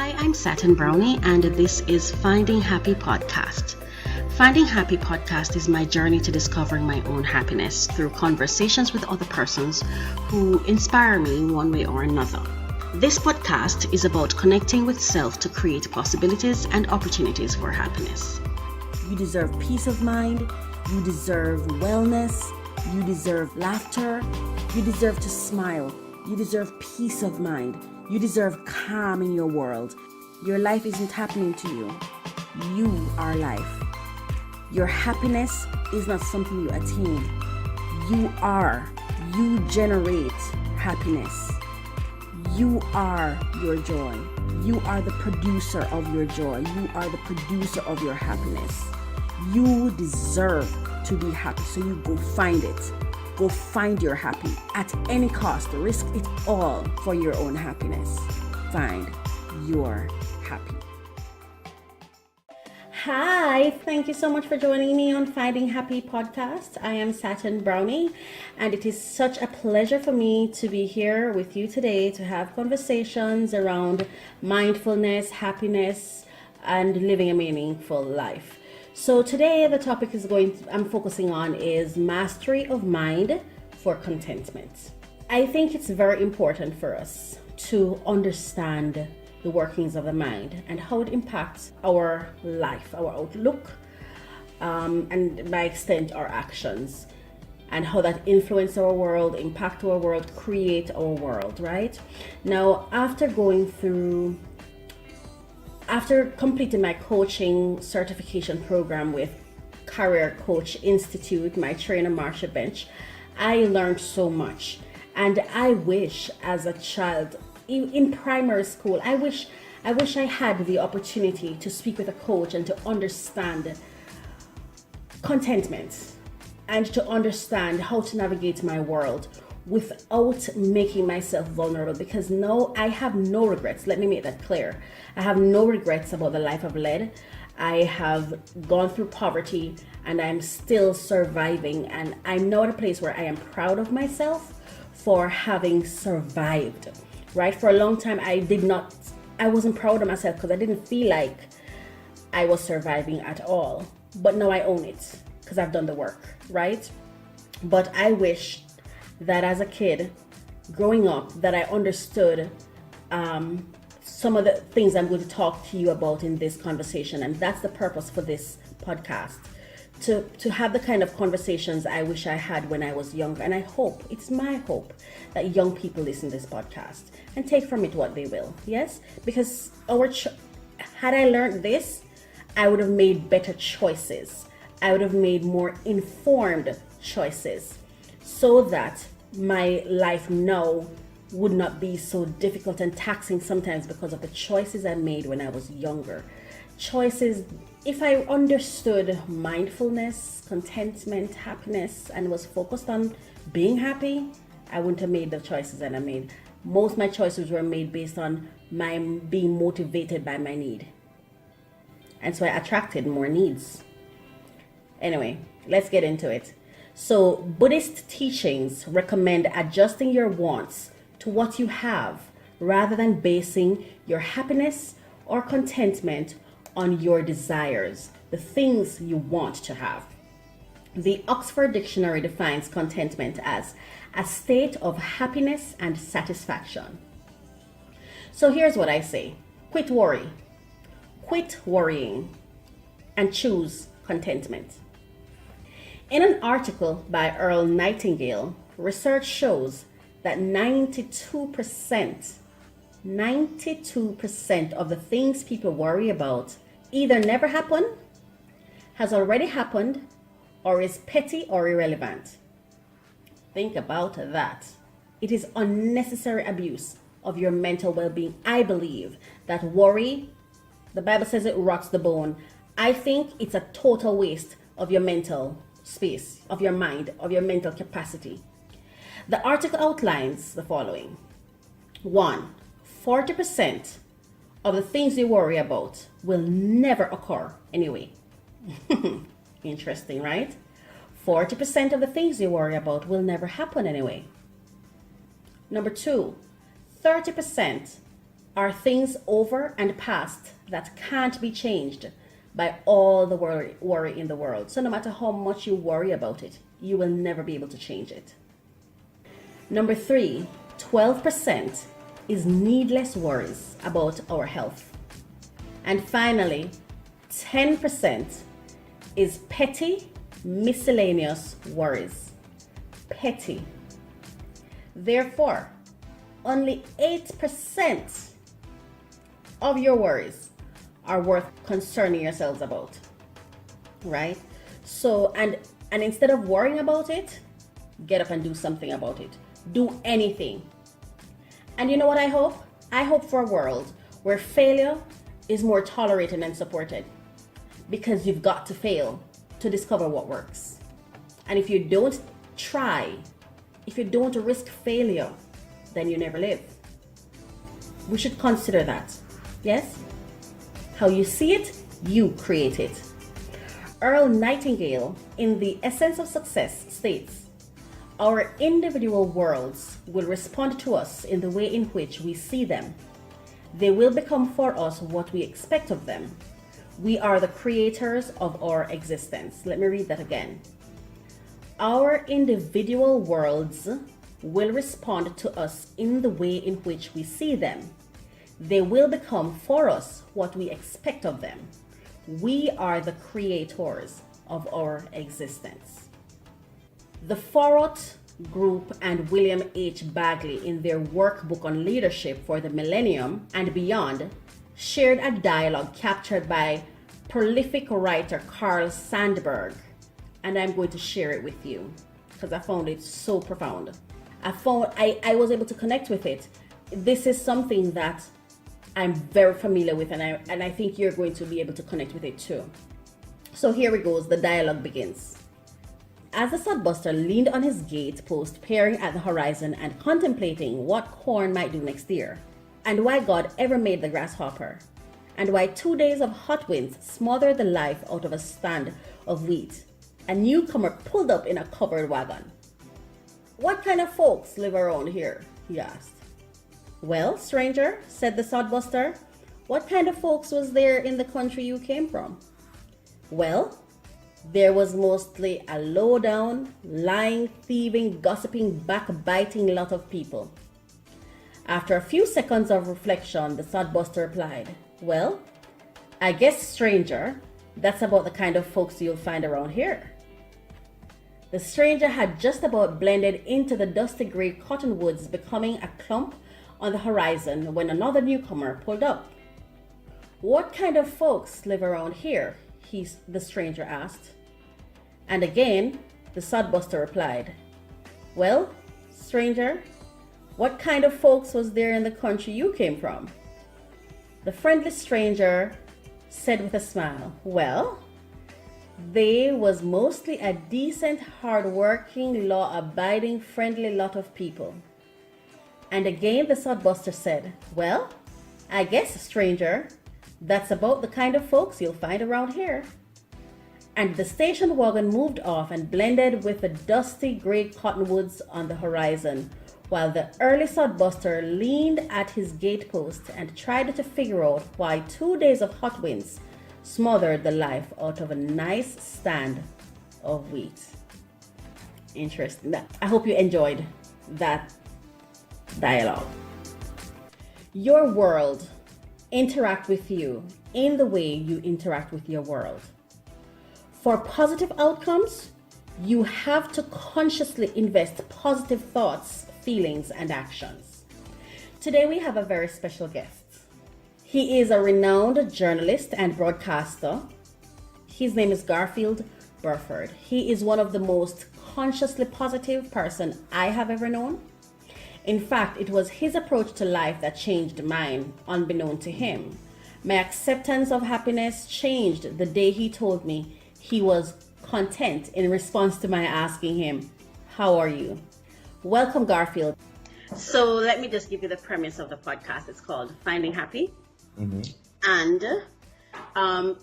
Hi, I'm Satin Brownie, and this is Finding Happy Podcast. Finding Happy Podcast is my journey to discovering my own happiness through conversations with other persons who inspire me in one way or another. This podcast is about connecting with self to create possibilities and opportunities for happiness. You deserve peace of mind. You deserve wellness. You deserve laughter. You deserve to smile. You deserve peace of mind. You deserve calm in your world. Your life isn't happening to you. You are life. Your happiness is not something you attain. You are. You generate happiness. You are your joy. You are the producer of your joy. You are the producer of your happiness. You deserve to be happy, so you go find it. Go find your happy at any cost. Risk it all for your own happiness. Find your happy. Hi, thank you so much for joining me on Finding Happy Podcast. I am Satin Brownie, and it is such a pleasure for me to be here with you today to have conversations around mindfulness, happiness, and living a meaningful life. So today the topic I'm focusing on is mastery of mind for contentment. I think it's very important for us to understand the workings of the mind and how it impacts our life, our outlook, and by extent our actions, and how that influence our world, impact our world, create our world, right? Now, after completing my coaching certification program with Career Coach Institute, my trainer Marsha Bench, I learned so much. And I wish as a child in primary school, I wish I had the opportunity to speak with a coach and to understand contentment and to understand how to navigate my world without making myself vulnerable, because now I have no regrets. Let me make that clear. I have no regrets about the life I've led. I have gone through poverty and I'm still surviving, and I'm now at a place where I am proud of myself for having survived, right? For a long time I wasn't proud of myself because I didn't feel like I was surviving at all. But now I own it because I've done the work, right? But I wish that as a kid growing up that I understood some of the things I'm going to talk to you about in this conversation, and that's the purpose for this podcast, to have the kind of conversations I wish I had when I was younger. And I hope, it's my hope, that young people listen to this podcast and take from it what they will. Yes, because had I learned this, I would have made better choices. I would have made more informed choices, so that my life now would not be so difficult and taxing sometimes because of the choices I made when I was younger. Choices, if I understood mindfulness, contentment, happiness, and was focused on being happy, I wouldn't have made the choices that I made. Most of my choices were made based on my being motivated by my need. And so I attracted more needs. Anyway, let's get into it. So Buddhist teachings recommend adjusting your wants to what you have rather than basing your happiness or contentment on your desires, the things you want to have. The Oxford Dictionary defines contentment as a state of happiness and satisfaction. So here's what I say. Quit worrying, and choose contentment. In an article by Earl Nightingale, research shows that 92% of the things people worry about either never happen, has already happened, or is petty or irrelevant. Think about that. It is unnecessary abuse of your mental well-being. I believe that worry, the Bible says it rots the bone. I think it's a total waste of your mental space, of your mind, of your mental capacity. The article outlines the following. 1, 40% of the things you worry about will never occur anyway. Interesting, right? 40% of the things you worry about will never happen anyway. Number 2, 30% are things over and past that can't be changed by all the worry in the world. So no matter how much you worry about it, you will never be able to change it. Number 3, 12% is needless worries about our health. And finally, 10% is petty, miscellaneous worries. Petty. Therefore, only 8% of your worries are worth concerning yourselves about, right? So, and instead of worrying about it, get up and do something about it. Do anything. And you know what I hope? I hope for a world where failure is more tolerated and supported, because you've got to fail to discover what works. And if you don't try, if you don't risk failure, then you never live. We should consider that. Yes? How you see it, you create it. Earl Nightingale, in The Essence of Success, states, "Our individual worlds will respond to us in the way in which we see them. They will become for us what we expect of them. We are the creators of our existence." Let me read that again. Our individual worlds will respond to us in the way in which we see them. They will become for us what we expect of them. We are the creators of our existence. The Forot Group and William H. Bagley, in their workbook on leadership for the millennium and beyond, shared a dialogue captured by prolific writer Carl Sandburg. And I'm going to share it with you because I found it so profound. I was able to connect with it. This is something that I'm very familiar with, and I think you're going to be able to connect with it too. So here it goes, the dialogue begins. As the sodbuster leaned on his gate post, peering at the horizon and contemplating what corn might do next year, and why God ever made the grasshopper, and why 2 days of hot winds smothered the life out of a stand of wheat, a newcomer pulled up in a covered wagon. "What kind of folks live around here?" he asked. "Well, stranger," said the sodbuster, "what kind of folks was there in the country you came from?" "Well, there was mostly a low-down, lying, thieving, gossiping, backbiting lot of people." After a few seconds of reflection, the sodbuster replied, "Well, I guess, stranger, that's about the kind of folks you'll find around here." The stranger had just about blended into the dusty gray cottonwoods, becoming a clump on the horizon, when another newcomer pulled up. "What kind of folks live around here?" the stranger asked. And again, the sodbuster replied, "Well, stranger, what kind of folks was there in the country you came from?" The friendly stranger said with a smile, "Well, they was mostly a decent, hard-working, law-abiding, friendly lot of people." And again the sodbuster said, "Well, I guess, stranger, that's about the kind of folks you'll find around here." And the station wagon moved off and blended with the dusty gray cottonwoods on the horizon, while the early sodbuster leaned at his gatepost and tried to figure out why 2 days of hot winds smothered the life out of a nice stand of wheat. Interesting. I hope you enjoyed that dialogue. Your world interact with you in the way you interact with your world. For positive outcomes, you have to consciously invest positive thoughts, feelings, and actions. Today we have a very special guest. He is a renowned journalist and broadcaster. His name is Garfield Burford. He is one of the most consciously positive person I have ever known. In fact, it was his approach to life that changed mine, unbeknown to him. My acceptance of happiness changed the day he told me he was content in response to my asking him, "How are you?" Welcome, Garfield. So let me just give you the premise of the podcast. It's called Finding Happy. Mm-hmm. And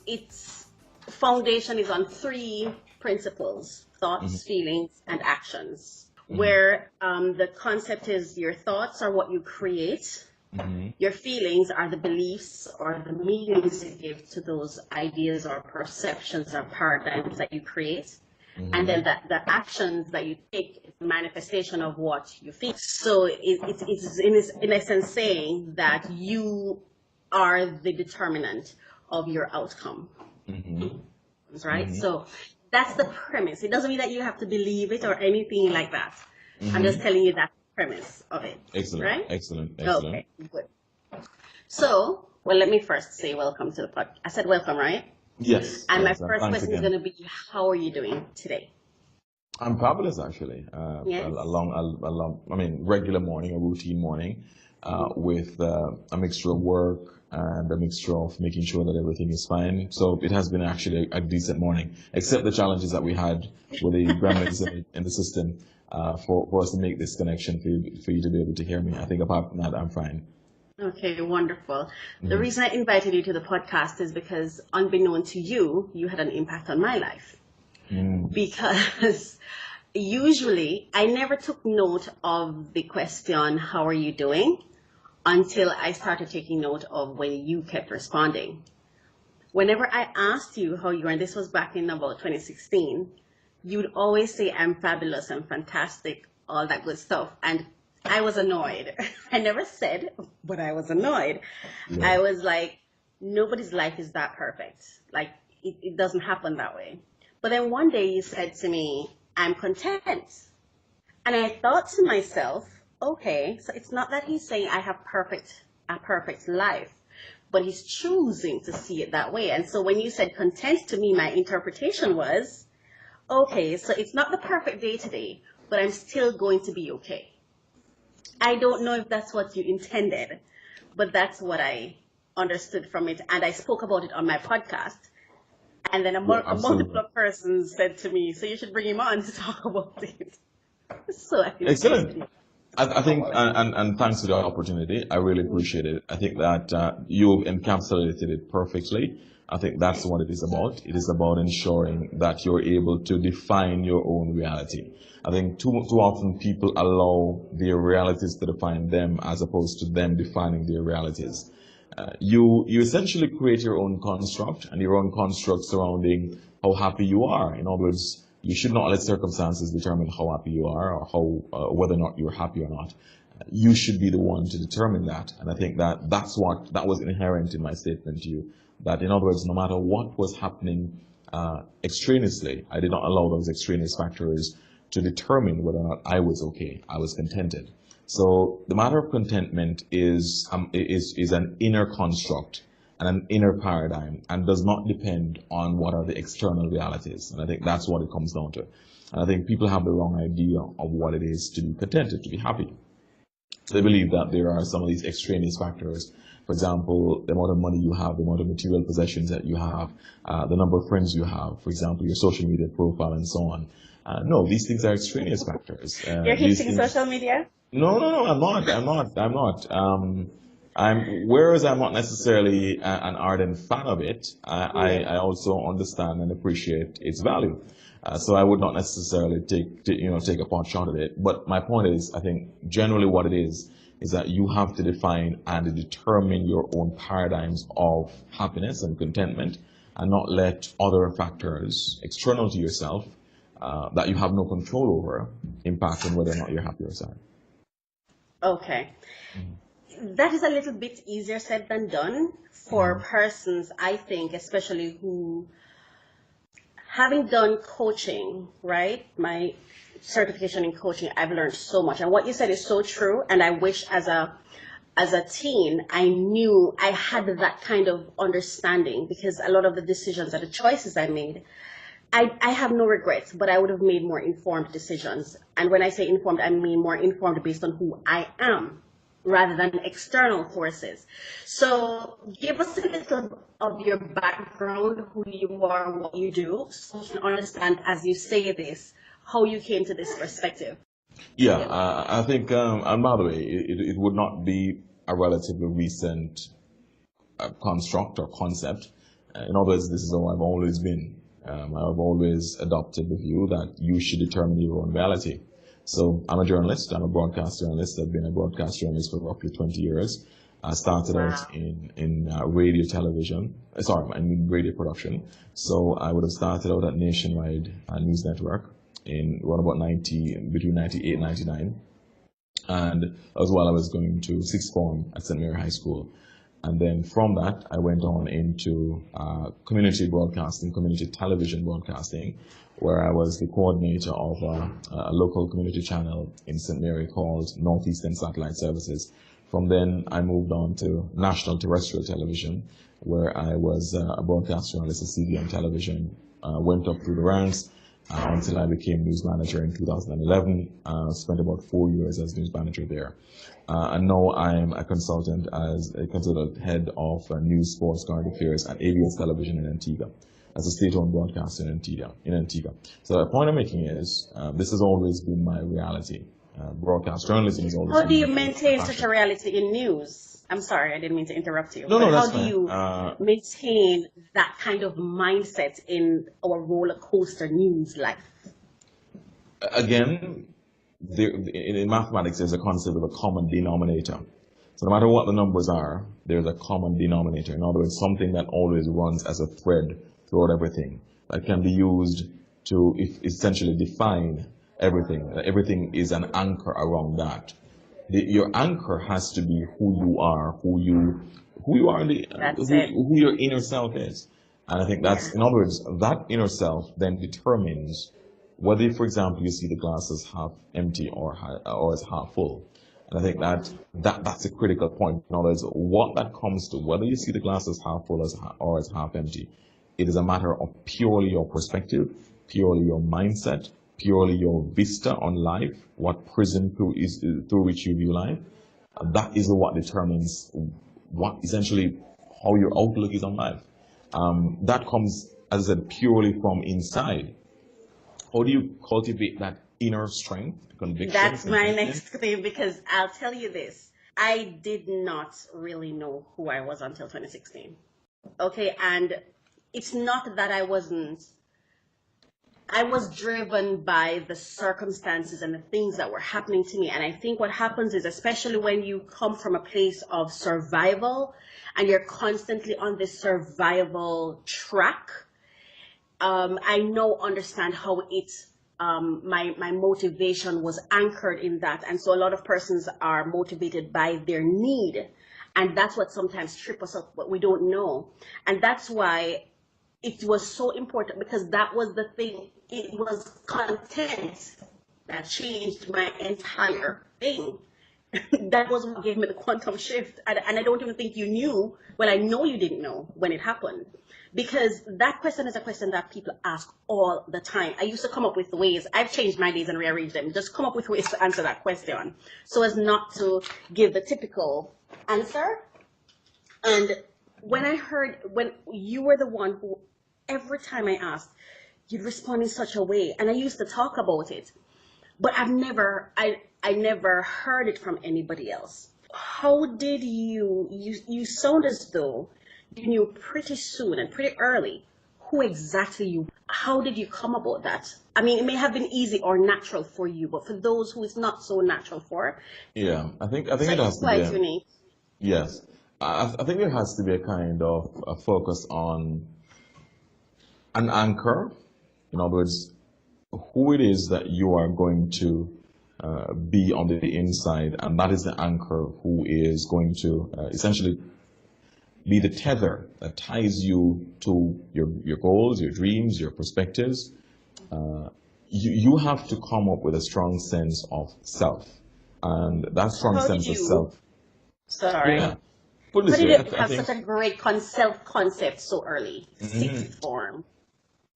its foundation is on 3 principles: thoughts, feelings, and actions. Where the concept is your thoughts are what you create, Mm-hmm. Your feelings are the beliefs or the meanings you give to those ideas or perceptions or paradigms that you create. And then Mm-hmm. the actions that you take is a manifestation of what you feel. So it's in essence saying that you are the determinant of your outcome, Mm-hmm. right? Mm-hmm. So that's the premise. It doesn't mean that you have to believe it or anything like that. I'm just Mm-hmm. telling you that premise of it, Excellent. right? Excellent. Excellent. Okay, good. So, well, let me first say welcome to the pod. I said welcome, right? Yes. And my Yes. And first thanks question is again. going to be, how are you doing today? I'm fabulous, actually. Yes. I mean, regular morning, a routine morning, with a mixture of work and a mixture of making sure that everything is fine. So it has been actually a decent morning, except the challenges that we had with the gremlins in the system, for us to make this connection for you to be able to hear me. I think apart from that, I'm fine. Okay, wonderful. The Mhm. reason I invited you to the podcast is because, unbeknown to you, you had an impact on my life. Mm. Because usually I never took note of the question, how are you doing? Until I started taking note of when you kept responding. Whenever I asked you how you were, and this was back in about 2016, you'd always say, I'm fabulous, I'm fantastic, all that good stuff. And I was annoyed. I never said, but I was annoyed. Yeah. I was like, nobody's life is that perfect. Like, it doesn't happen that way. But then one day you said to me, I'm content. And I thought to myself, okay, so it's not that he's saying I have a perfect life, but he's choosing to see it that way. And so when you said content, to me, my interpretation was, okay, so it's not the perfect day today, but I'm still going to be okay. I don't know if that's what you intended, but that's what I understood from it. And I spoke about it on my podcast. And then Yeah, a multiple absolutely. of persons said to me, so you should bring him on to talk about it. So I invited Excellent. you. I think, and thanks for the opportunity. I really appreciate it. I think that you've encapsulated it perfectly. I think that's what it is about. It is about ensuring that you're able to define your own reality. I think too often people allow their realities to define them as opposed to them defining their realities. You essentially create your own construct and your own construct surrounding how happy you are. In other words, you should not let circumstances determine how happy you are or how whether or not you're happy or not. You should be the one to determine that. And I think that that was inherent in my statement to you. That in other words, no matter what was happening extraneously, I did not allow those extraneous factors to determine whether or not I was okay. I was contented. So the matter of contentment is an inner construct and an inner paradigm and does not depend on what are the external realities. And I think that's what it comes down to. And I think people have the wrong idea of what it is to be contented, to be happy. They believe that there are some of these extraneous factors. For example, the amount of money you have, the amount of material possessions that you have, the number of friends you have, for example, your social media profile and so on. No, these things are extraneous factors. You're These hitting things social media? no, no, no, I'm not. I'm not. Whereas I'm not necessarily an ardent fan of it, Yes. I also understand and appreciate its value. So I would not necessarily take a pot shot at it. But my point is, I think generally what it is that you have to define and determine your own paradigms of happiness and contentment, and not let other factors external to yourself that you have no control over impact on whether or not you're happy or sad. Okay. That is a little bit easier said than done for Mhm. persons, I think, especially who, having done coaching, right? My certification in coaching, I've learned so much. And what you said is so true. And I wish as a teen, I knew I had that kind of understanding, because a lot of the decisions and the choices I made, I have no regrets, but I would have made more informed decisions. And when I say informed, I mean more informed based on who I am rather than external forces. So give us a little of your background, who you are, what you do, so we can understand as you say this, how you came to this perspective. Yeah, I think, and by the way, it would not be a relatively recent construct or concept. In other words, this is how I've always been. I've always adopted the view that you should determine your own reality. So I'm a journalist. I'm a broadcast journalist. I've been a broadcast journalist for roughly 20 years. I started out Wow. in radio television, sorry, I mean radio production. So I would have started out at Nationwide News Network in around about 90, between 98 99. And as well, I was going to sixth form at St. Mary High School. And then from that, I went on into community broadcasting, community television broadcasting, where I was the coordinator of a local community channel in St. Mary called Northeastern Satellite Services. From then, I moved on to national terrestrial television, where I was a broadcast journalist at CBN Television, went up through the ranks until I became news manager in 2011. Spent about 4 years as news manager there. And now I'm a consultant as a consultant head of news, sports, current affairs at ABS Television in Antigua, as a state-owned broadcaster in Antigua. So the point I'm making is, this has always been my reality. Broadcast journalism has always How do been you my maintain such passion. a reality in news? I'm sorry, I didn't mean to interrupt you, No, but no, how that's do fine. you maintain that kind of mindset in our roller coaster news life? Again, in mathematics, there's a concept of a common denominator. So no matter what the numbers are, there's a common denominator. In other words, something that always runs as a thread throughout everything that can be used to essentially define everything. Everything is an anchor around that. Your anchor has to be who you are, who you are, That's it. who your inner self is. And I think that's, Yeah. in other words, that inner self then determines whether, for example, you see the glass as half empty or as half full. And I think that's a critical point. In other words, what that comes to, whether you see the glass as half full or as half empty, it is a matter of purely your perspective, purely your mindset, purely your vista on life, what prism through which you view life. That is what determines what essentially how your outlook is on life. That comes, as I said, purely from inside. How do you cultivate that inner strength, conviction, That's my conviction? next thing because I'll tell you this. I did not really know who I was until 2016. Okay, and it's not that I was driven by the circumstances and the things that were happening to me. And I think what happens is, especially when you come from a place of survival and you're constantly on this survival track, I now understand how my motivation was anchored in that. And so a lot of persons are motivated by their need. And that's what sometimes trip us up, but we don't know. And that's why it was so important, because that was the thing. It was content that changed my entire thing. That was what gave me the quantum shift. And I don't even think you knew. Well, I know you didn't know when it happened. Because that question is a question that people ask all the time. I used to come up with ways. I've changed my days and rearranged them. Just come up with ways to answer that question so as not to give the typical answer. And when you were the one who, every time I asked, you'd respond in such a way. And I used to talk about it, but I never heard it from anybody else. How did you sound as though you knew pretty soon and pretty early who exactly you, how did you come about that? I mean, it may have been easy or natural for you, but for those who it's not so natural for, Yeah, I think so it it's has to be quite unique. yes. I think there has to be a kind of a focus on an anchor. In other words, who it is that you are going to be on the inside, and that is the anchor who is going to essentially be the tether that ties you to your goals, your dreams, your perspectives. You have to come up with a strong sense of self, and that strong How did sense of you, self. sorry, Yeah. Put it how this did way, you I have think. such a great self-concept so early? Mhm. Sixth form.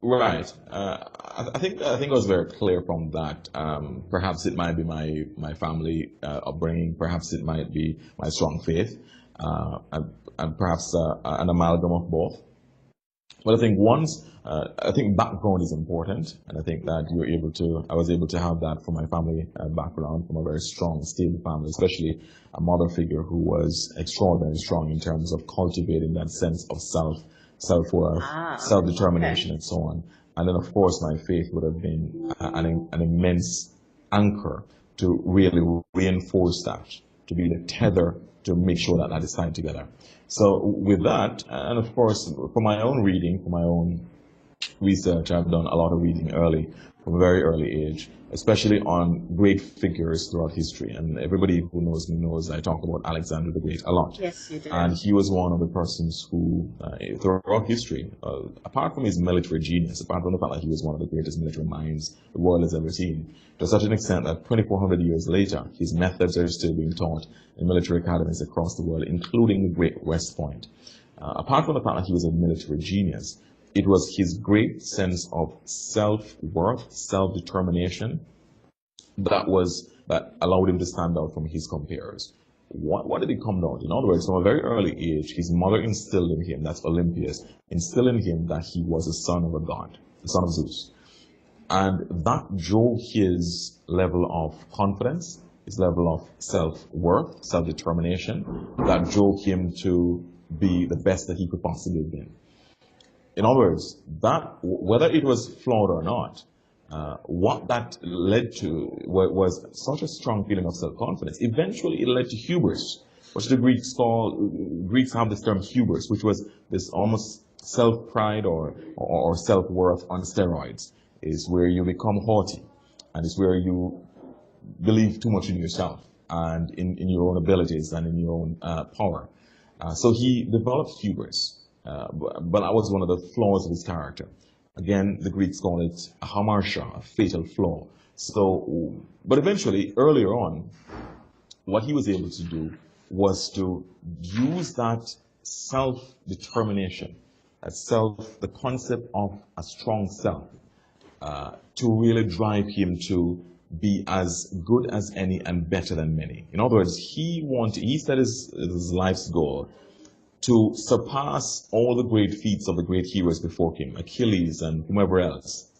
Right. I think I was very clear from that. Perhaps it might be my family upbringing. Perhaps it might be my strong faith, and perhaps an amalgam of both. But I think background is important, and I think that I was able to have that from my family background, from a very strong, stable family, especially a mother figure who was extraordinarily strong in terms of cultivating that sense of self-worth, Ah, okay. self-determination, and so on. And then, of course, my faith would have been an immense anchor to really reinforce that, to be the tether to make sure that that is tied together. So with that, and of course, for my own reading, for my own research, I've done a lot of reading early, from a very early age, especially on great figures throughout history. And everybody who knows me knows I talk about Alexander the Great a lot. Yes, you do. And he was one of the persons who, throughout history, apart from his military genius, apart from the fact that he was one of the greatest military minds the world has ever seen, to such an extent that 2,400 years later, his methods are still being taught in military academies across the world, including the Great West Point. Apart from the fact that he was a military genius, it was his great sense of self-worth, self-determination that allowed him to stand out from his compeers. What did it come down to? In other words, from a very early age, his mother instilled in him, that's Olympias, instilled in him that he was a son of a god, the son of Zeus. And that drove his level of confidence, his level of self-worth, self-determination, that drove him to be the best that he could possibly have been. In other words, that whether it was flawed or not, what that led to was such a strong feeling of self-confidence. Eventually, it led to hubris, which the Greeks have this term hubris, which was this almost self-pride or self-worth on steroids, is where you become haughty, and it's where you believe too much in yourself and in your own abilities and in your own power. So he developed hubris. But that was one of the flaws of his character. Again, the Greeks call it a hamartia, a fatal flaw. So, but eventually, earlier on, what he was able to do was to use that self-determination, the concept of a strong self, to really drive him to be as good as any and better than many. In other words, he set his life's goal to surpass all the great feats of the great heroes before him, Achilles and whomever else,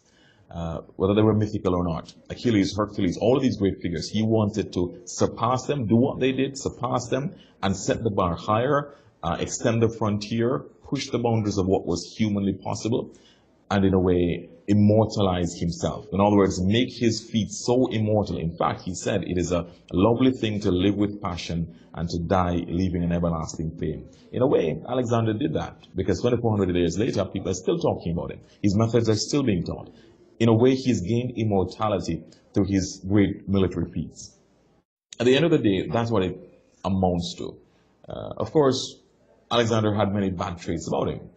whether they were mythical or not. Achilles, Hercules, all of these great figures, he wanted to surpass them, do what they did, surpass them, and set the bar higher, extend the frontier, push the boundaries of what was humanly possible, and in a way, immortalize himself. In other words, make his feats so immortal. In fact, he said it is a lovely thing to live with passion and to die leaving an everlasting fame. In a way, Alexander did that, because 2,400 years later, people are still talking about him. His methods are still being taught. In a way, he's gained immortality through his great military feats. At the end of the day, that's what it amounts to. Of course, Alexander had many bad traits about him.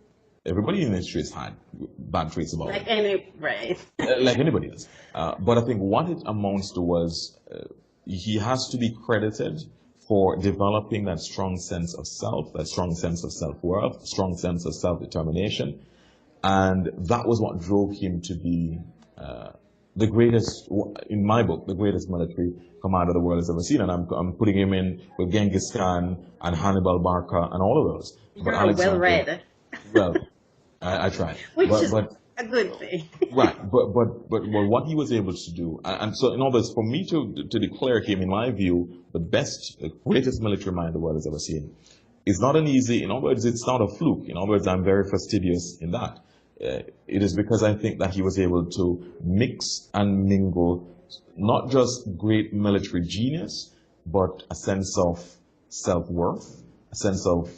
Everybody in history has had bad traits about him. Like anybody else. But I think what it amounts to was he has to be credited for developing that strong sense of self, that strong sense of self-worth, strong sense of self-determination. And that was what drove him to be the greatest, in my book, the greatest military commander the world has ever seen. And I'm putting him in with Genghis Khan and Hannibal Barca and all of those. You're well read. Well, I tried. Which is a good thing. Right, but what he was able to do, and so in other words, for me to declare him, in my view, the greatest military mind the world has ever seen, is not an easy, in other words, it's not a fluke. In other words, I'm very fastidious in that. It is because I think that he was able to mix and mingle not just great military genius, but a sense of self-worth, a sense of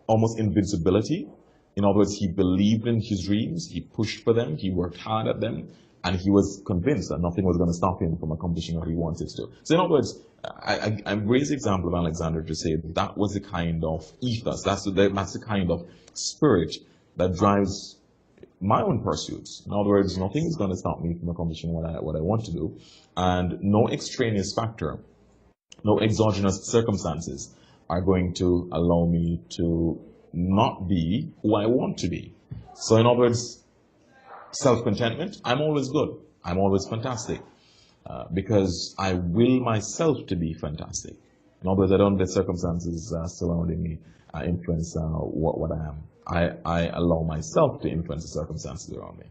almost invincibility. In other words, he believed in his dreams, he pushed for them, he worked hard at them, and he was convinced that nothing was going to stop him from accomplishing what he wanted to. So in other words, I raise the example of Alexander to say that was the kind of ethos, that's the kind of spirit that drives my own pursuits. In other words, nothing is going to stop me from accomplishing what I want to do, and no extraneous factor, no exogenous circumstances are going to allow me to not be who I want to be. So in other words, self-contentment, I'm always good. I'm always fantastic. Because I will myself to be fantastic. In other words, I don't let circumstances surrounding me influence what I am. I allow myself to influence the circumstances around me.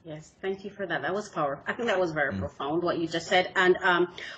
Yes, thank you for that. That was powerful. I think that was very profound, what you just said. And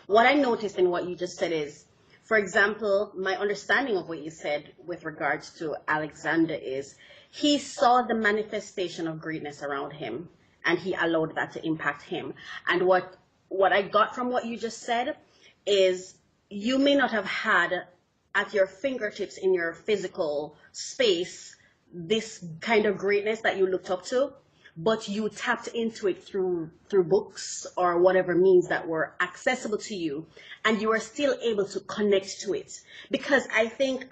what I noticed in what you just said is, for example, my understanding of what you said with regards to Alexander is he saw the manifestation of greatness around him and he allowed that to impact him. And what I got from what you just said is you may not have had at your fingertips in your physical space this kind of greatness that you looked up to, but you tapped into it through books or whatever means that were accessible to you, and you are still able to connect to it. Because I think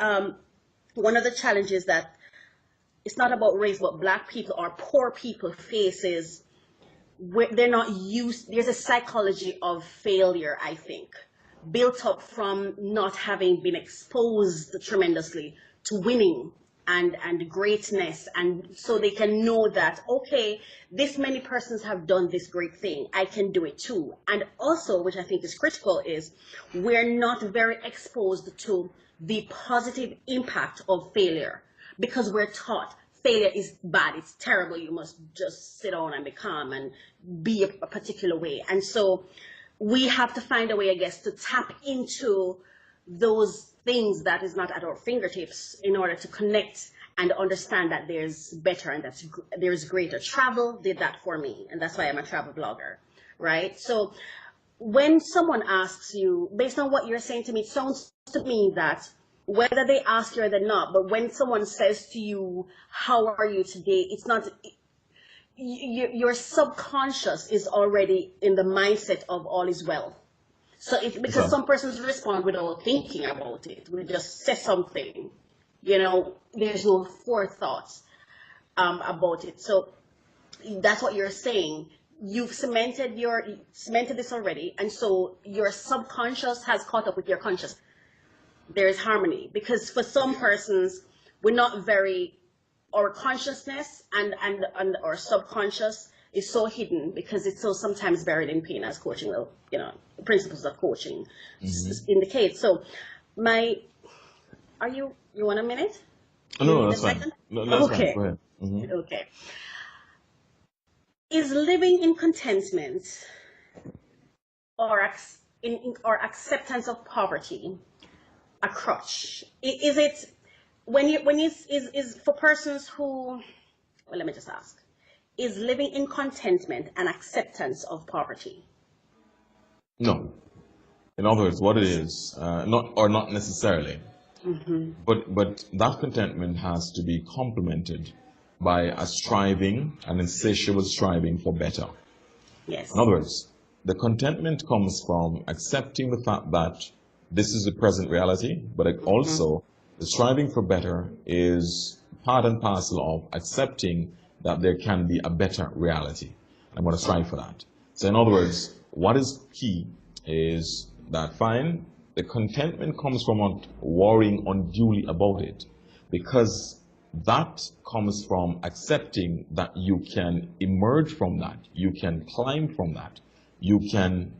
one of the challenges that it's not about race, but Black people or poor people face is where they're not used. There's a psychology of failure, I think, built up from not having been exposed tremendously to winning and greatness, and so they can know that, okay, this many persons have done this great thing, I can do it too. And also, which I think is critical, is we're not very exposed to the positive impact of failure, because we're taught failure is bad, it's terrible, you must just sit down and be calm and be a particular way. And so we have to find a way, I guess, to tap into those things that is not at our fingertips in order to connect and understand that there's better and there's greater. Travel did that for me, and that's why I'm a travel blogger, right? So when someone asks you, based on what you're saying to me, it sounds to me that whether they ask you or they're not, but when someone says to you, how are you today, it's not, your subconscious is already in the mindset of all is well. So it's because some persons respond without thinking about it. We just say something, there's no forethought about it. So that's what you're saying. You've cemented this already, and so your subconscious has caught up with your conscious. There's harmony, because for some persons, we're not very, our consciousness and our subconscious is so hidden because it's so sometimes buried in pain, as coaching, the principles of coaching indicate. So you want a minute? No, that's fine. No, that's okay. Fine. Go ahead. Mm-hmm. Okay. Is living in contentment or acceptance of poverty a crutch? Is it is for persons who, well, let me just ask, is living in contentment an acceptance of poverty? No. In other words, what it is, not necessarily, but that contentment has to be complemented by a striving, an insatiable striving for better. Yes. In other words, the contentment comes from accepting the fact that this is the present reality, but also the striving for better is part and parcel of accepting that there can be a better reality. I'm going to strive for that. So in other words, what is key is that the contentment comes from not worrying unduly about it, because that comes from accepting that you can emerge from that, you can climb from that, you can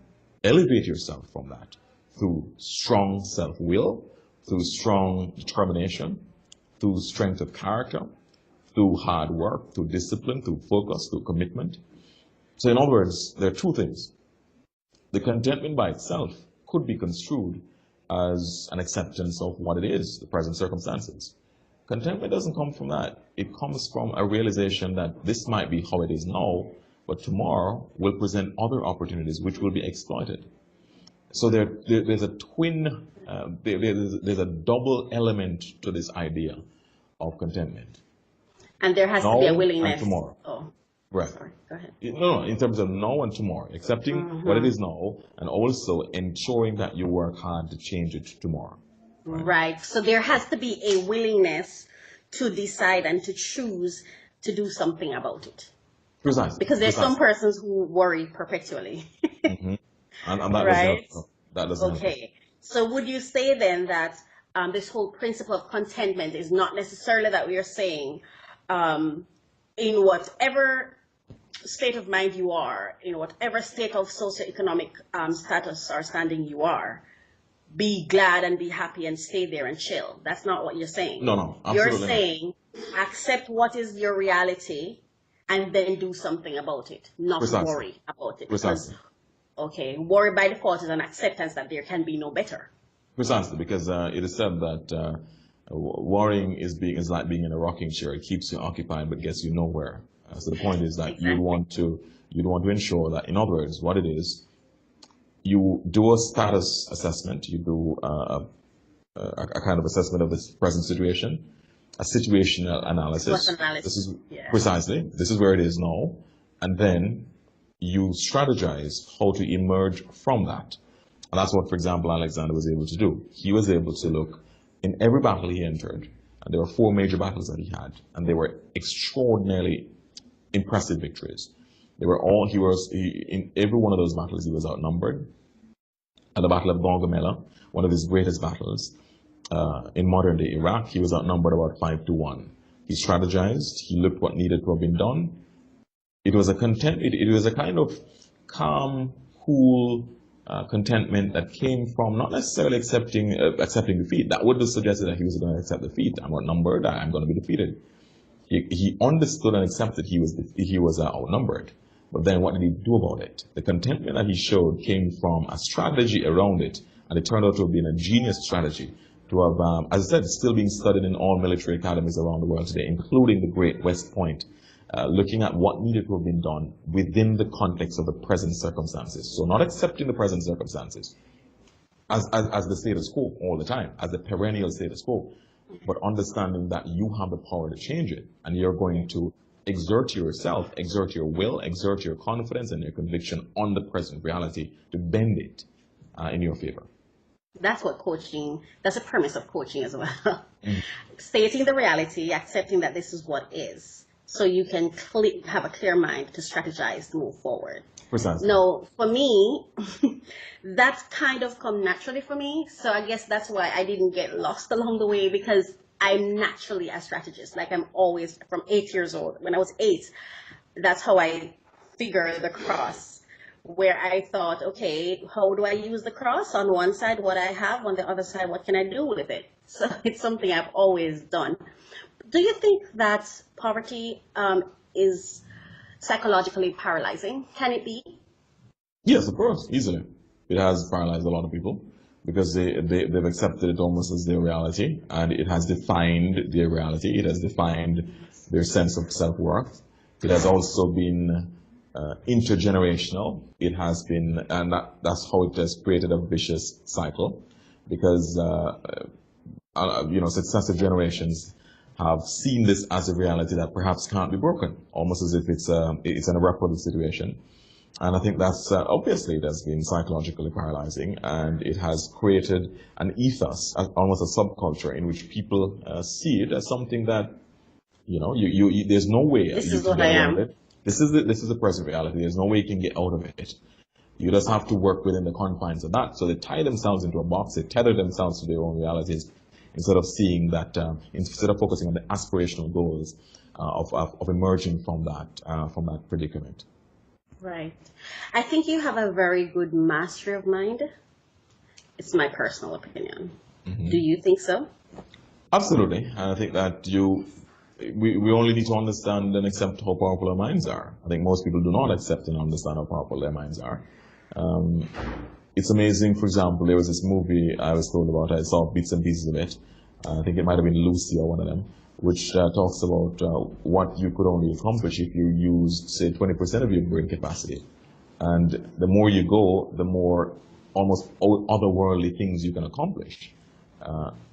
elevate yourself from that through strong self-will, through strong determination, through strength of character, through hard work, through discipline, through focus, through commitment. So in other words, there are two things. The contentment by itself could be construed as an acceptance of what it is, the present circumstances. Contentment doesn't come from that. It comes from a realization that this might be how it is now, but tomorrow will present other opportunities which will be exploited. So there's a twin, there's a double element to this idea of contentment. And there has to be a willingness. And tomorrow. Oh, right. Sorry, go ahead. No, in terms of now and tomorrow, accepting what it is now, and also ensuring that you work hard to change it tomorrow. Right. So there has to be a willingness to decide and to choose to do something about it. Precisely. Because there's some persons who worry perpetually. And that right? doesn't help. Okay. So would you say then that this whole principle of contentment is not necessarily that we are saying in whatever state of mind you are, in whatever state of socioeconomic status or standing you are, be glad and be happy and stay there and chill? That's not what you're saying. No, absolutely you're saying accept what is your reality and then do something about it, not Precisely. worry about it. Precisely. Okay, worry by default is an acceptance that there can be no better. Precisely, because it is said that worrying is like being in a rocking chair. It keeps you occupied but gets you nowhere. So the point is that Exactly. you'd want to ensure that, in other words, what it is, you do a status assessment, you do a kind of assessment of the present situation, a situational What's analysis. This analysis? is Yeah. precisely, this is where it is now. And then you strategize how to emerge from that. And that's what, for example, Alexander was able to do. He was able to look in every battle he entered, and there were 4 major battles that he had, and they were extraordinarily impressive victories. They were all, in every one of those battles, he was outnumbered. At the Battle of Gaugamela, one of his greatest battles, in modern day Iraq, he was outnumbered about 5-1. He strategized, he looked what needed to have been done. It was a it was a kind of calm, cool contentment that came from not necessarily accepting defeat. That would have suggested that he was going to accept defeat. I'm outnumbered, I'm going to be defeated. He understood and accepted he was outnumbered. But then what did he do about it? The contentment that he showed came from a strategy around it, and it turned out to have been a genius strategy to have, as I said, still being studied in all military academies around the world today, including the Great West Point, looking at what needed to have been done within the context of the present circumstances. So not accepting the present circumstances as the status quo all the time, as the perennial status quo, but understanding that you have the power to change it, and you're going to exert yourself, exert your will, exert your confidence and your conviction on the present reality to bend it in your favor. That's what coaching, that's a premise of coaching as well. Stating the reality, accepting that this is what is, so you can have a clear mind to strategize, to move forward. Precisely. No, for me, that's kind of come naturally for me. So I guess that's why I didn't get lost along the way, because I'm naturally a strategist. Like, I'm always, from 8 years old, when I was 8, that's how I figured the cross, where I thought, okay, how do I use the cross? On one side, what I have, on the other side, what can I do with it? So it's something I've always done. Do you think that poverty is psychologically paralyzing? Can it be? Yes, of course, easily. It has paralyzed a lot of people because they've accepted it almost as their reality, and it has defined their reality. It has defined their sense of self-worth. It has also been intergenerational. It has been, and that's how it has created a vicious cycle, because successive generations have seen this as a reality that perhaps can't be broken, almost as if it's an irreparable situation. And I think that's obviously it has been psychologically paralyzing, and it has created an ethos, almost a subculture, in which people see it as something that, there's no way This you is can what get I around am. it. This is the present reality. There's no way you can get out of it. You just have to work within the confines of that. So they tie themselves into a box. They tether themselves to their own realities, instead of seeing that, instead of focusing on the aspirational goals of emerging from that predicament. Right. I think you have a very good mastery of mind. It's my personal opinion. Do you think so? Absolutely. And I think that we only need to understand and accept how powerful our minds are. I think most people do not accept and understand how powerful their minds are. It's amazing. For example, there was this movie I was told about. I saw bits and pieces of it. I think it might have been Lucy or one of them, which talks about what you could only accomplish if you used, say, 20% of your brain capacity. And the more you go, the more almost otherworldly things you can accomplish.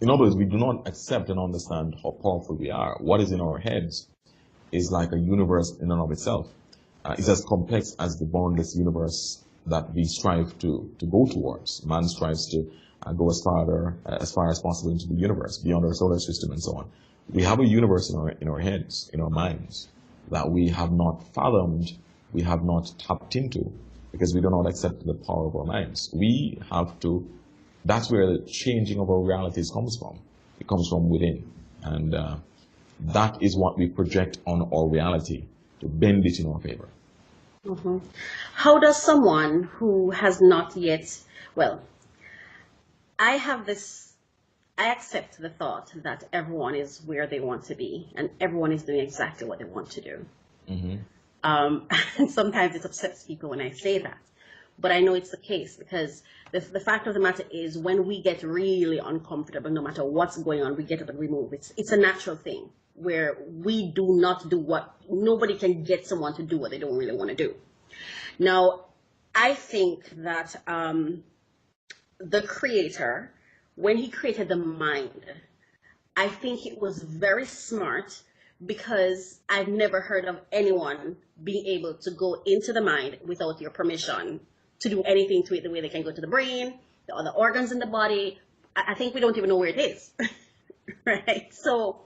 In other words, we do not accept and understand how powerful we are. What is in our heads is like a universe in and of itself. It's as complex as the boundless universe that we strive to go towards. Man strives to go as far as possible into the universe, beyond our solar system and so on. We have a universe in our heads, in our minds, that we have not fathomed, we have not tapped into, because we do not accept the power of our minds. We have to, that's where the changing of our realities comes from. It comes from within. And that is what we project on our reality, to bend it in our favor. Mm-hmm. How does someone who has not yet, well, I accept the thought that everyone is where they want to be, and everyone is doing exactly what they want to do. And sometimes it upsets people when I say that, but I know it's the case, because the fact of the matter is, when we get really uncomfortable, no matter what's going on, we get up and we move. It's a natural thing where we do not do nobody can get someone to do what they don't really want to do. Now, I think that the creator, when he created the mind, I think it was very smart because I've never heard of anyone being able to go into the mind without your permission to do anything to it, the way they can go to the brain, the other organs in the body. I think we don't even know where it is. Right? So,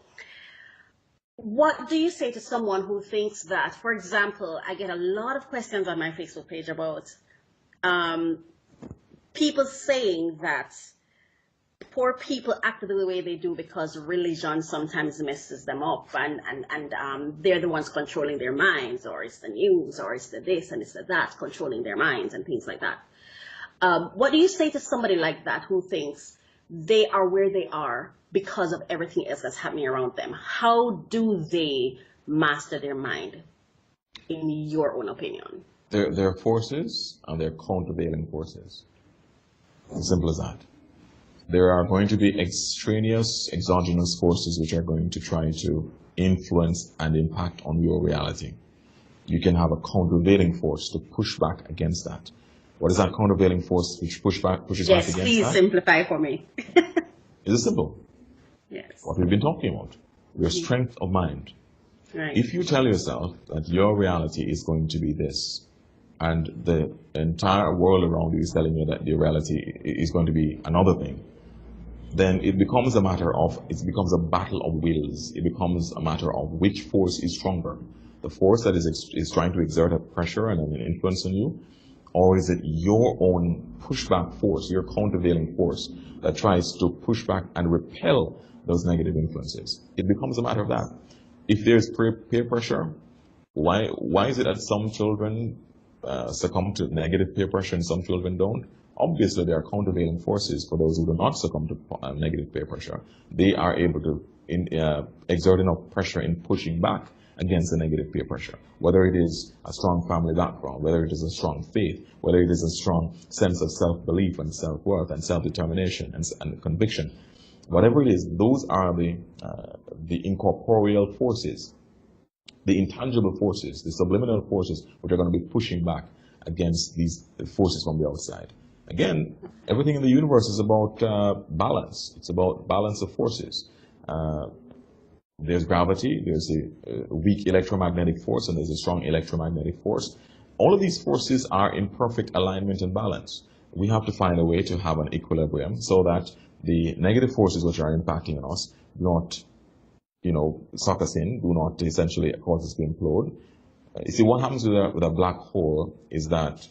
what do you say to someone who thinks that, for example, I get a lot of questions on my Facebook page about um, people saying that poor people act the way they do because religion sometimes messes them up, and they're the ones controlling their minds, or it's the news, or it's the this and it's the that controlling their minds and things like that. What do you say to somebody like that who thinks they are where they are because of everything else that's happening around them? How do they master their mind, in your own opinion? There are forces and there are countervailing forces. As simple as that. There are going to be extraneous, exogenous forces which are going to try to influence and impact on your reality. You can have a countervailing force to push back against that. What is that countervailing force which pushes back Yes, against please that? simplify for me. It's simple. Yes. What we've been talking about. Your strength of mind. Right. If you tell yourself that your reality is going to be this, and the entire world around you is telling you that your reality is going to be another thing, then it becomes a matter of, it becomes a battle of wills. It becomes a matter of which force is stronger. The force that is trying to exert a pressure and an influence on you, or is it your own pushback force, your countervailing force that tries to push back and repel those negative influences? It becomes a matter of that. If there's peer pressure, why is it that some children succumb to negative peer pressure and some children don't? Obviously, there are countervailing forces for those who do not succumb to negative peer pressure. They are able to exert enough pressure in pushing back against the negative peer pressure. Whether it is a strong family background, whether it is a strong faith, whether it is a strong sense of self-belief and self-worth and self-determination and conviction, whatever it is, those are the incorporeal forces, the intangible forces, the subliminal forces, which are going to be pushing back against these forces from the outside. Again, everything in the universe is about balance. It's about balance of forces. There's gravity, there's a weak electromagnetic force, and there's a strong electromagnetic force. All of these forces are in perfect alignment and balance. We have to find a way to have an equilibrium so that the negative forces which are impacting on us do not, suck us in, do not essentially cause us to implode. You see, what happens with a black hole is that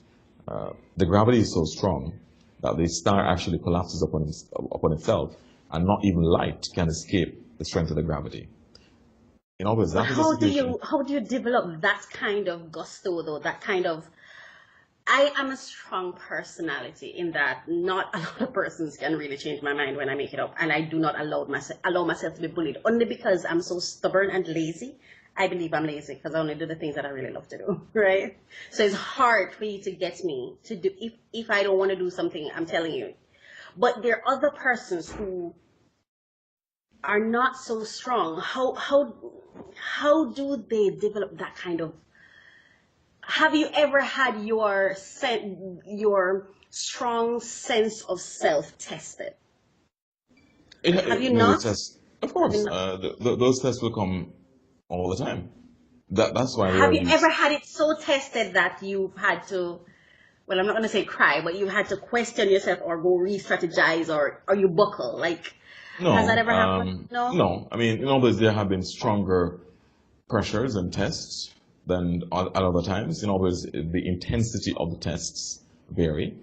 the gravity is so strong that the star actually collapses upon itself, and not even light can escape the strength of the gravity. In other words, But that is a situation. how do you develop that kind of gusto, though? That kind of, I am a strong personality in that not a lot of persons can really change my mind when I make it up, and I do not allow myself to be bullied only because I'm so stubborn and lazy. I believe I'm lazy because I only do the things that I really love to do, right? So it's hard for you to get me to do, if I don't want to do something, I'm telling you. But there are other persons who are not so strong. How do they develop that kind of? Have you ever had your strong sense of self tested? Have you not? Tests, of Have you course, not? those tests will come all the time. That's why there Have are you ever these. had it so tested that you've had to, well, I'm not going to say cry, but you've had to question yourself or go re-strategize, or you buckle? Like, has that No, ever happened? No? no. I mean, in others there have been stronger pressures and tests than at other times. In other words, the intensity of the tests vary.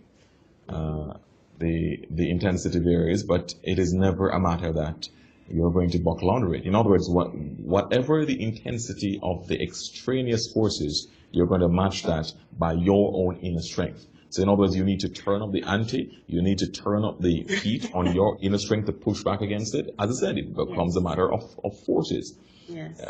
Uh, the intensity varies, but it is never a matter that you're going to buckle under it. In other words, whatever the intensity of the extraneous forces, you're going to match that by your own inner strength. So in other words, you need to turn up the ante, you need to turn up the heat on your inner strength to push back against it. As I said, it becomes a Yes. matter of forces. Yes.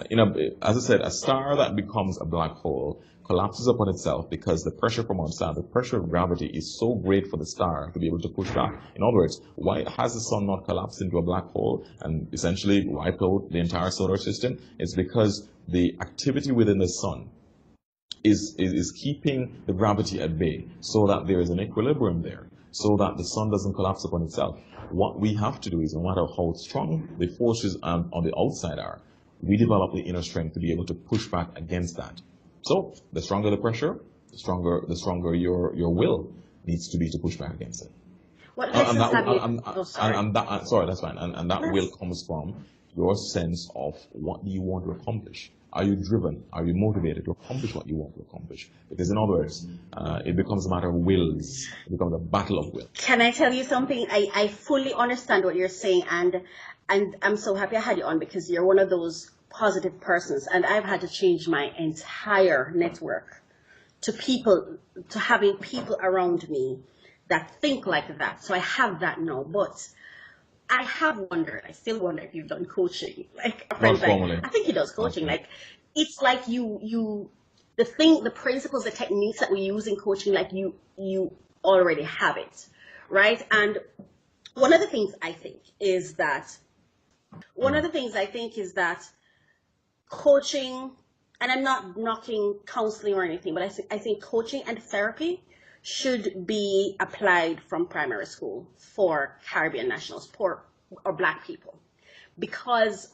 As I said, a star that becomes a black hole collapses upon itself because the pressure from outside, the pressure of gravity is so great for the star to be able to push back. In other words, why has the sun not collapsed into a black hole and essentially wiped out the entire solar system? It's because the activity within the sun is keeping the gravity at bay so that there is an equilibrium there, so that the sun doesn't collapse upon itself. What we have to do is, no matter how strong the forces on the outside are, we develop the inner strength to be able to push back against that. So the stronger the pressure, the stronger your will needs to be to push back against it. What And lessons that, have you? and Sorry. sorry, that's fine. And that will Yes. comes from your sense of what do you want to accomplish. Are you driven? Are you motivated to accomplish what you want to accomplish? Because in other words, it becomes a matter of wills. It becomes a battle of will. Can I tell you something? I fully understand what you're saying, and I'm so happy I had you on because you're one of those positive persons, and I've had to change my entire network to having people around me that think like that. So I have that now, but I have wondered, I still wonder if you've done coaching. Like a friend, Not formally. I think he does coaching. Okay. Like it's like the principles, the techniques that we use in coaching, like you already have it, right? And one of the things I think is that coaching, and I'm not knocking counseling or anything, but I think coaching and therapy should be applied from primary school for Caribbean nationals or Black people, because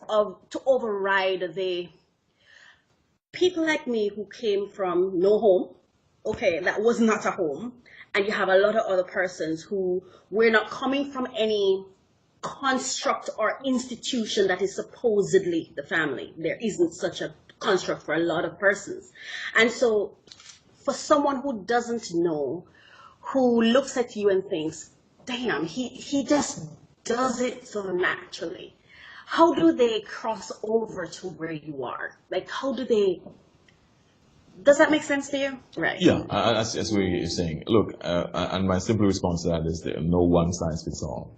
to override the people like me who came from no home, okay, that was not a home, and you have a lot of other persons who were not coming from any construct or institution that is supposedly the family. There isn't such a construct for a lot of persons. And so for someone who doesn't know, who looks at you and thinks, damn, he just does it so naturally. How do they cross over to where you are? Like, does that make sense to you? Right. Yeah, that's what you're saying. Look, and my simple response to that is there no one size fits all.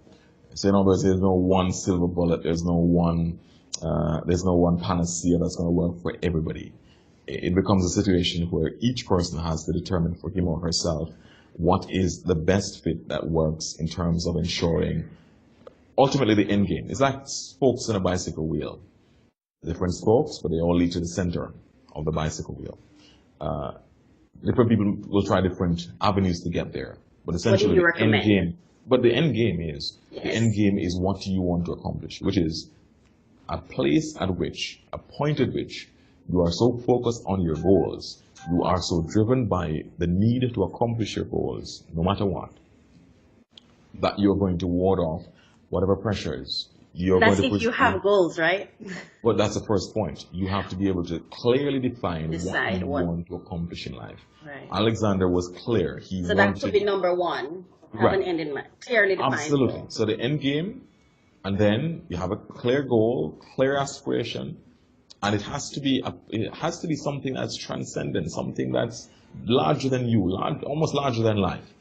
So in other words, there's no one silver bullet. There's no one panacea that's going to work for everybody. It becomes a situation where each person has to determine for him or herself what is the best fit that works in terms of ensuring ultimately the end game. It's like spokes in a bicycle wheel. Different spokes, but they all lead to the center of the bicycle wheel. Different people will try different avenues to get there, but essentially What do you recommend? the end game is Yes. the end game is what you want to accomplish, which is a point at which you are so focused on your goals, you are so driven by the need to accomplish your goals, no matter what, that you're going to ward off whatever pressures. That's if you have goals, right? But that's the first point. You have to be able to clearly define Decide what you what- want to accomplish in life. Right. Alexander was clear. So that should be number one. Have an Right. end in mind. Clearly defined. Absolutely. So the end game, and then you have a clear goal, clear aspiration, and it has to be something that's transcendent, something that's larger than you, almost larger than life.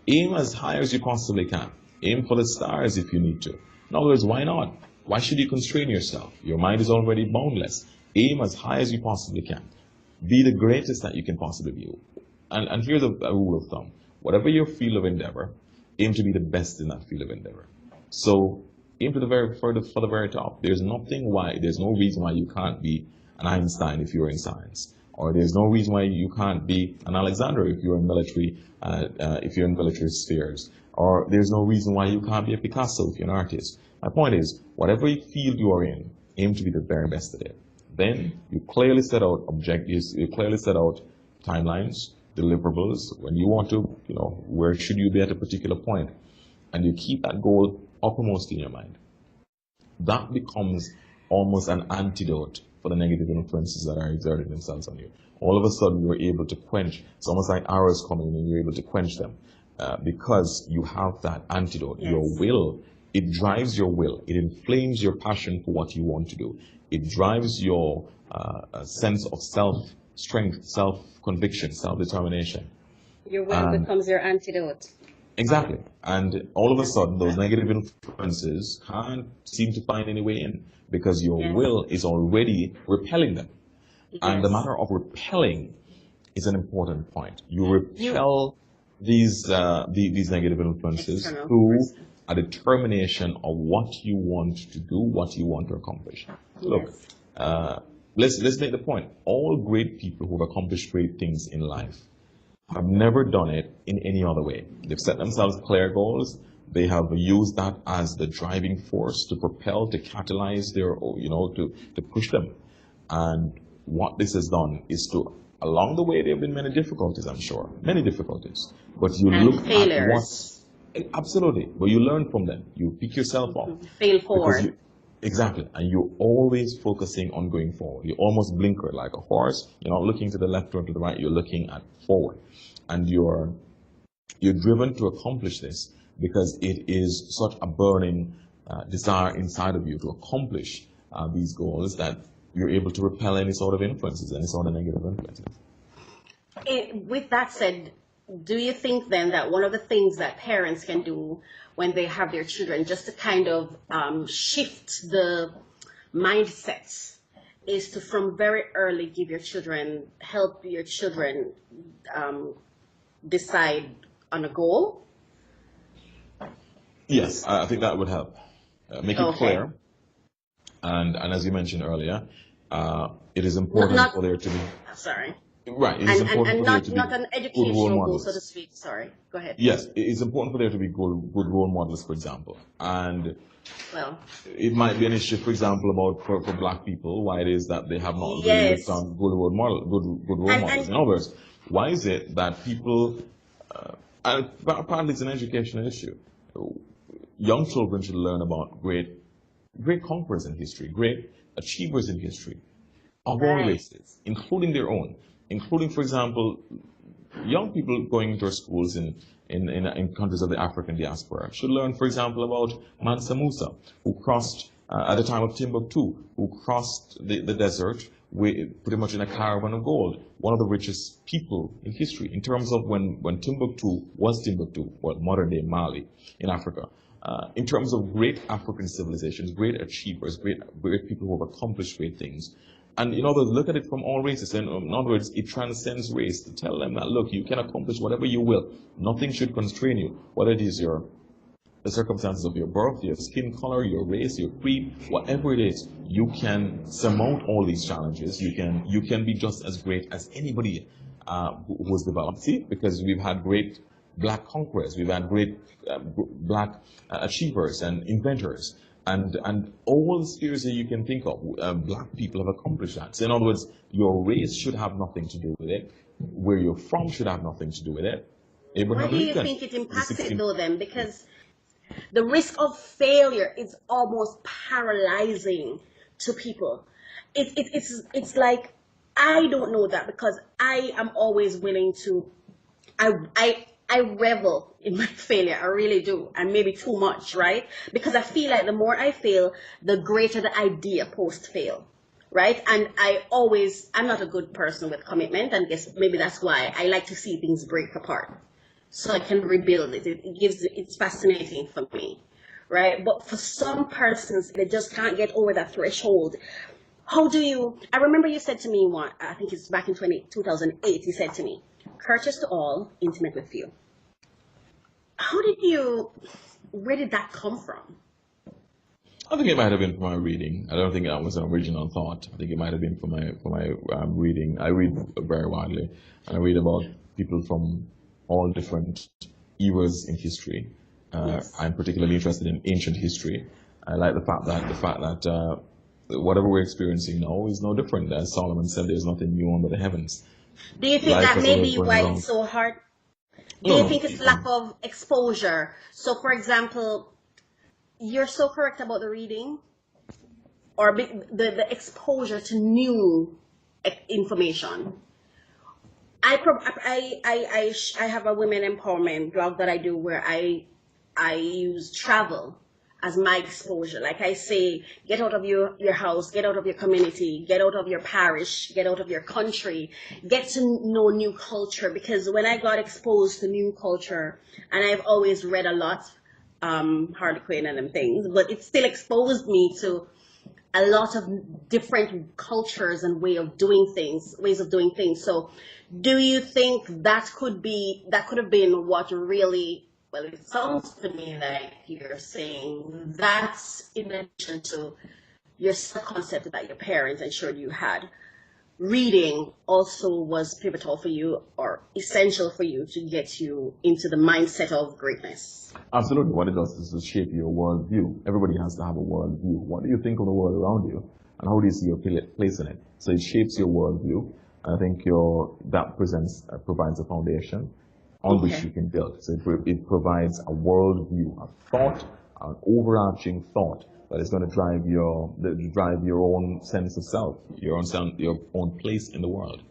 Aim as high as you possibly can. Aim for the stars if you need to. In other words, why not? Why should you constrain yourself? Your mind is already boundless. Aim as high as you possibly can. Be the greatest that you can possibly be. And here's a rule of thumb. Whatever your field of endeavor, aim to be the best in that field of endeavor. So aim for the very top. There's no reason why you can't be an Einstein if you're in science, or there's no reason why you can't be an Alexander if you're in military spheres, or there's no reason why you can't be a Picasso if you're an artist. My point is, whatever field you are in, aim to be the very best at it. Then you clearly set out objectives, you clearly set out timelines, deliverables, when you want to, where should you be at a particular point, and you keep that goal uppermost in your mind. That becomes almost an antidote for the negative influences that are exerting themselves on you. All of a sudden, you're able to quench. It's almost like arrows coming in, and you're able to quench them because you have that antidote. Yes. Your will, it drives your will. It inflames your passion for what you want to do. It drives your sense of self-strength, self-conviction, self-determination. Your will becomes your antidote. Exactly. And all of a sudden, those negative influences can't seem to find any way in because your Yes. will is already repelling them. And the Yes. matter of repelling is an important point. You repel these negative influences External through forces. a determination of what you want to do, what you want to accomplish. Look, let's make the point. All great people who have accomplished great things in life have never done it in any other way. They've set themselves clear goals. They have used that as the driving force to propel, to catalyze their, to push them. And what this has done is to, along the way, there have been many difficulties, I'm sure, many difficulties. But you And look at failures. absolutely, but you learn from them. You pick yourself up. Fail Because forward. exactly, and you're always focusing on going forward. You almost blinker like a horse. You're not looking to the left or to the right. You're looking at forward, and you're driven to accomplish this because it is such a burning desire inside of you to accomplish these goals that you're able to repel any sort of influences, any sort of negative influences. With that said, do you think then that one of the things that parents can do when they have their children, just to kind of shift the mindsets, is to from very early help your children decide on a goal? Yes, I think that would help. Make it Okay. clear, and as you mentioned earlier, it is Not, important for not there to be sorry. right. It is important And for there to be not an good role educational goal, so to models. speak. Sorry. Go ahead. Yes, it is important for there to be good role models, for example. And Well, it might be an issue, for example, about for black people, why it is that they have not really looked yes. on good role models. And In other words, why is it that people, and partly it's an educational issue. Young children should learn about great conquerors in history, great achievers in history, of all right. races, including their own, including, for example, young people going into our schools in countries of the African diaspora should learn, for example, about Mansa Musa, who crossed, at the time of Timbuktu, who crossed the desert pretty much in a caravan of gold, one of the richest people in history, in terms of when Timbuktu was Timbuktu, well, modern day Mali in Africa. In terms of great African civilizations, great achievers, great people who have accomplished great things. And in other words, look at it from all races. And in other words, it transcends race to tell them that, look, you can accomplish whatever you will. Nothing should constrain you, whether it is the circumstances of your birth, your skin color, your race, your creed, whatever it is, you can surmount all these challenges. You can be just as great as anybody who has developed. See, because we've had great black conquerors, we've had great black achievers and inventors. And all the spheres that you can think of, black people have accomplished that. So in other words, your race should have nothing to do with it. Where you're from should have nothing to do with it. Why Abraham do you Lincoln, think it the impacts it 16th. though then? Because the risk of failure is almost paralyzing to people. It's like, I don't know that because I am always willing to, I revel in my failure. I really do. And maybe too much, right? Because I feel like the more I fail, the greater the idea post fail. Right? And I'm not a good person with commitment, and guess maybe that's why I like to see things break apart so I can rebuild it. It's fascinating for me, right? But for some persons, they just can't get over that threshold. I remember you said to me one, I think it's back in 2008, you said to me, courteous to all, intimate with few. Where did that come from? I think it might have been from my reading. I don't think that was an original thought. I think it might have been from my reading. I read very widely, and I read about people from all different eras in history. Yes. I'm particularly interested in ancient history. I like the fact that whatever we're experiencing now is no different. As Solomon said, there's nothing new under the heavens. Do you think Life that has may always be gone why wrong. it's so hard? Do No, you no. think it's lack of exposure? So, for example, you're so correct about the reading or the exposure to new information. I have a women empowerment blog that I do where I use travel as my exposure. Like I say, get out of your house, get out of your community, get out of your parish, get out of your country, get to know new culture. Because when I got exposed to new culture, and I've always read a lot, Harlequin and them things, but it still exposed me to a lot of different cultures and ways of doing things. So do you think that could have been what really, well, it sounds to me like you're saying that's in addition to your self-concept that your parents ensured you had, reading also was pivotal for you or essential for you to get you into the mindset of greatness. Absolutely. What it does is to shape your worldview. Everybody has to have a worldview. What do you think of the world around you? And how do you see your place in it? So it shapes your worldview. And I think that provides a foundation on which you can build. So it provides a worldview, a thought, an overarching thought that is going to drive your own sense of self, your own place in the world.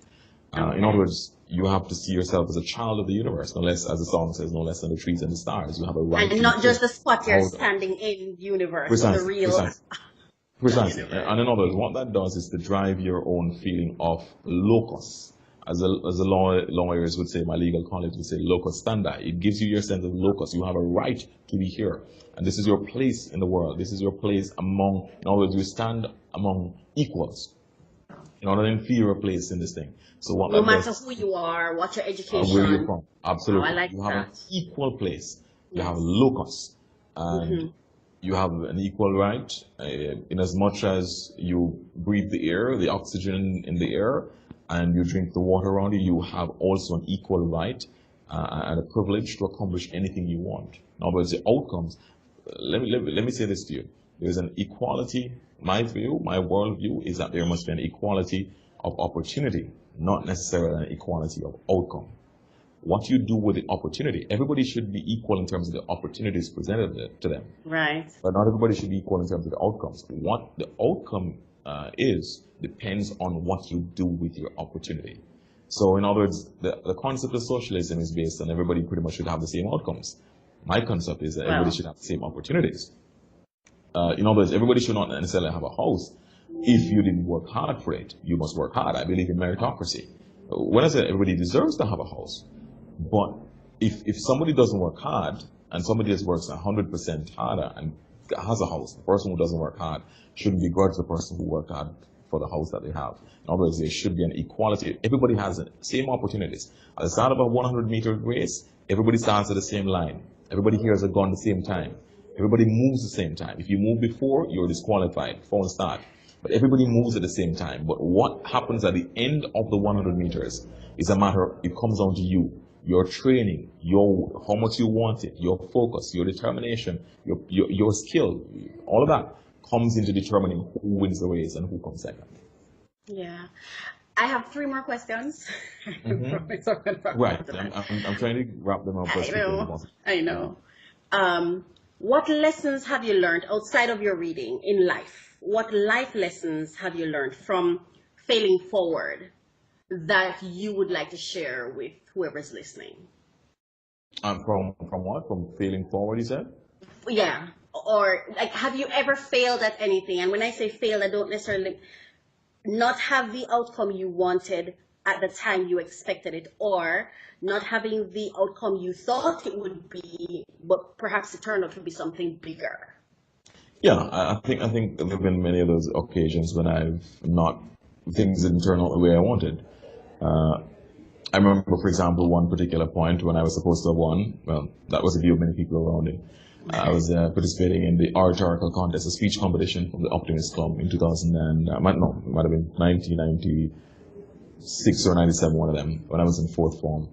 In other words, you have to see yourself as a child of the universe, no less, as the song says, no less than the trees and the stars. You have a right and to not just the spot you're hold standing in the universe, or the precisely, real precisely. universe. And in other words, what that does is to drive your own feeling of locus. As lawyers would say, my legal colleagues would say, locus standi. It gives you your sense of locus. You have a right to be here. And this is your place in the world. This is your place in other words, you stand among equals. You're not an inferior place in this thing. So what No that matter does, who you are, what your education. where you're from, absolutely. I like you have an that. equal place. You Yes. have a locus. And you have an equal right, in as much as you breathe the air, the oxygen in the air, and you drink the water around you, you have also an equal right and a privilege to accomplish anything you want. In other words, the outcomes, let me say this to you. There's an equality. My view, my worldview is that there must be an equality of opportunity, not necessarily an equality of outcome. What you do with the opportunity, everybody should be equal in terms of the opportunities presented to them. Right. But not everybody should be equal in terms of the outcomes. What the outcome is depends on what you do with your opportunity. So in other words, the concept of socialism is based on everybody pretty much should have the same outcomes. My concept is that everybody should have the same opportunities. In other words, everybody should not necessarily have a house. If you didn't work hard for it, you must work hard. I believe in meritocracy. When I say everybody deserves to have a house, but if somebody doesn't work hard and somebody just works 100% harder and has a house, the person who doesn't work hard shouldn't begrudge the person who worked hard for the house that they have. In other words, there should be an equality. Everybody has the same opportunities. At the start of a 100-meter race, everybody starts at the same line. Everybody hears a gun at the same time. Everybody moves at the same time. If you move before, you're disqualified. False start. But everybody moves at the same time. But what happens at the end of the 100 meters is a matter, it comes down to you. Your training, how much you want it, your focus, your determination, your skill, all of that comes into determining who wins the race and who comes second. Yeah. I have 3 more questions. Right. I'm trying to wrap them up as quickly as possible. I know. What lessons have you learned outside of your reading in life? What life lessons have you learned from failing forward that you would like to share with whoever's listening? From what? From failing forward, you said? Yeah. Or like, have you ever failed at anything? And when I say failed, I don't necessarily not have the outcome you wanted at the time you expected it, or not having the outcome you thought it would be, but perhaps it turned out to be something bigger. Yeah, I think there have been many of those occasions when things didn't turn out the way I wanted. I remember, for example, one particular point when I was supposed to have won. Well, that was a view of many people around it. I was participating in the oratorical contest, a speech competition from the Optimist Club in 2000 and, it might have been 1996 or 97, one of them, when I was in 4th form.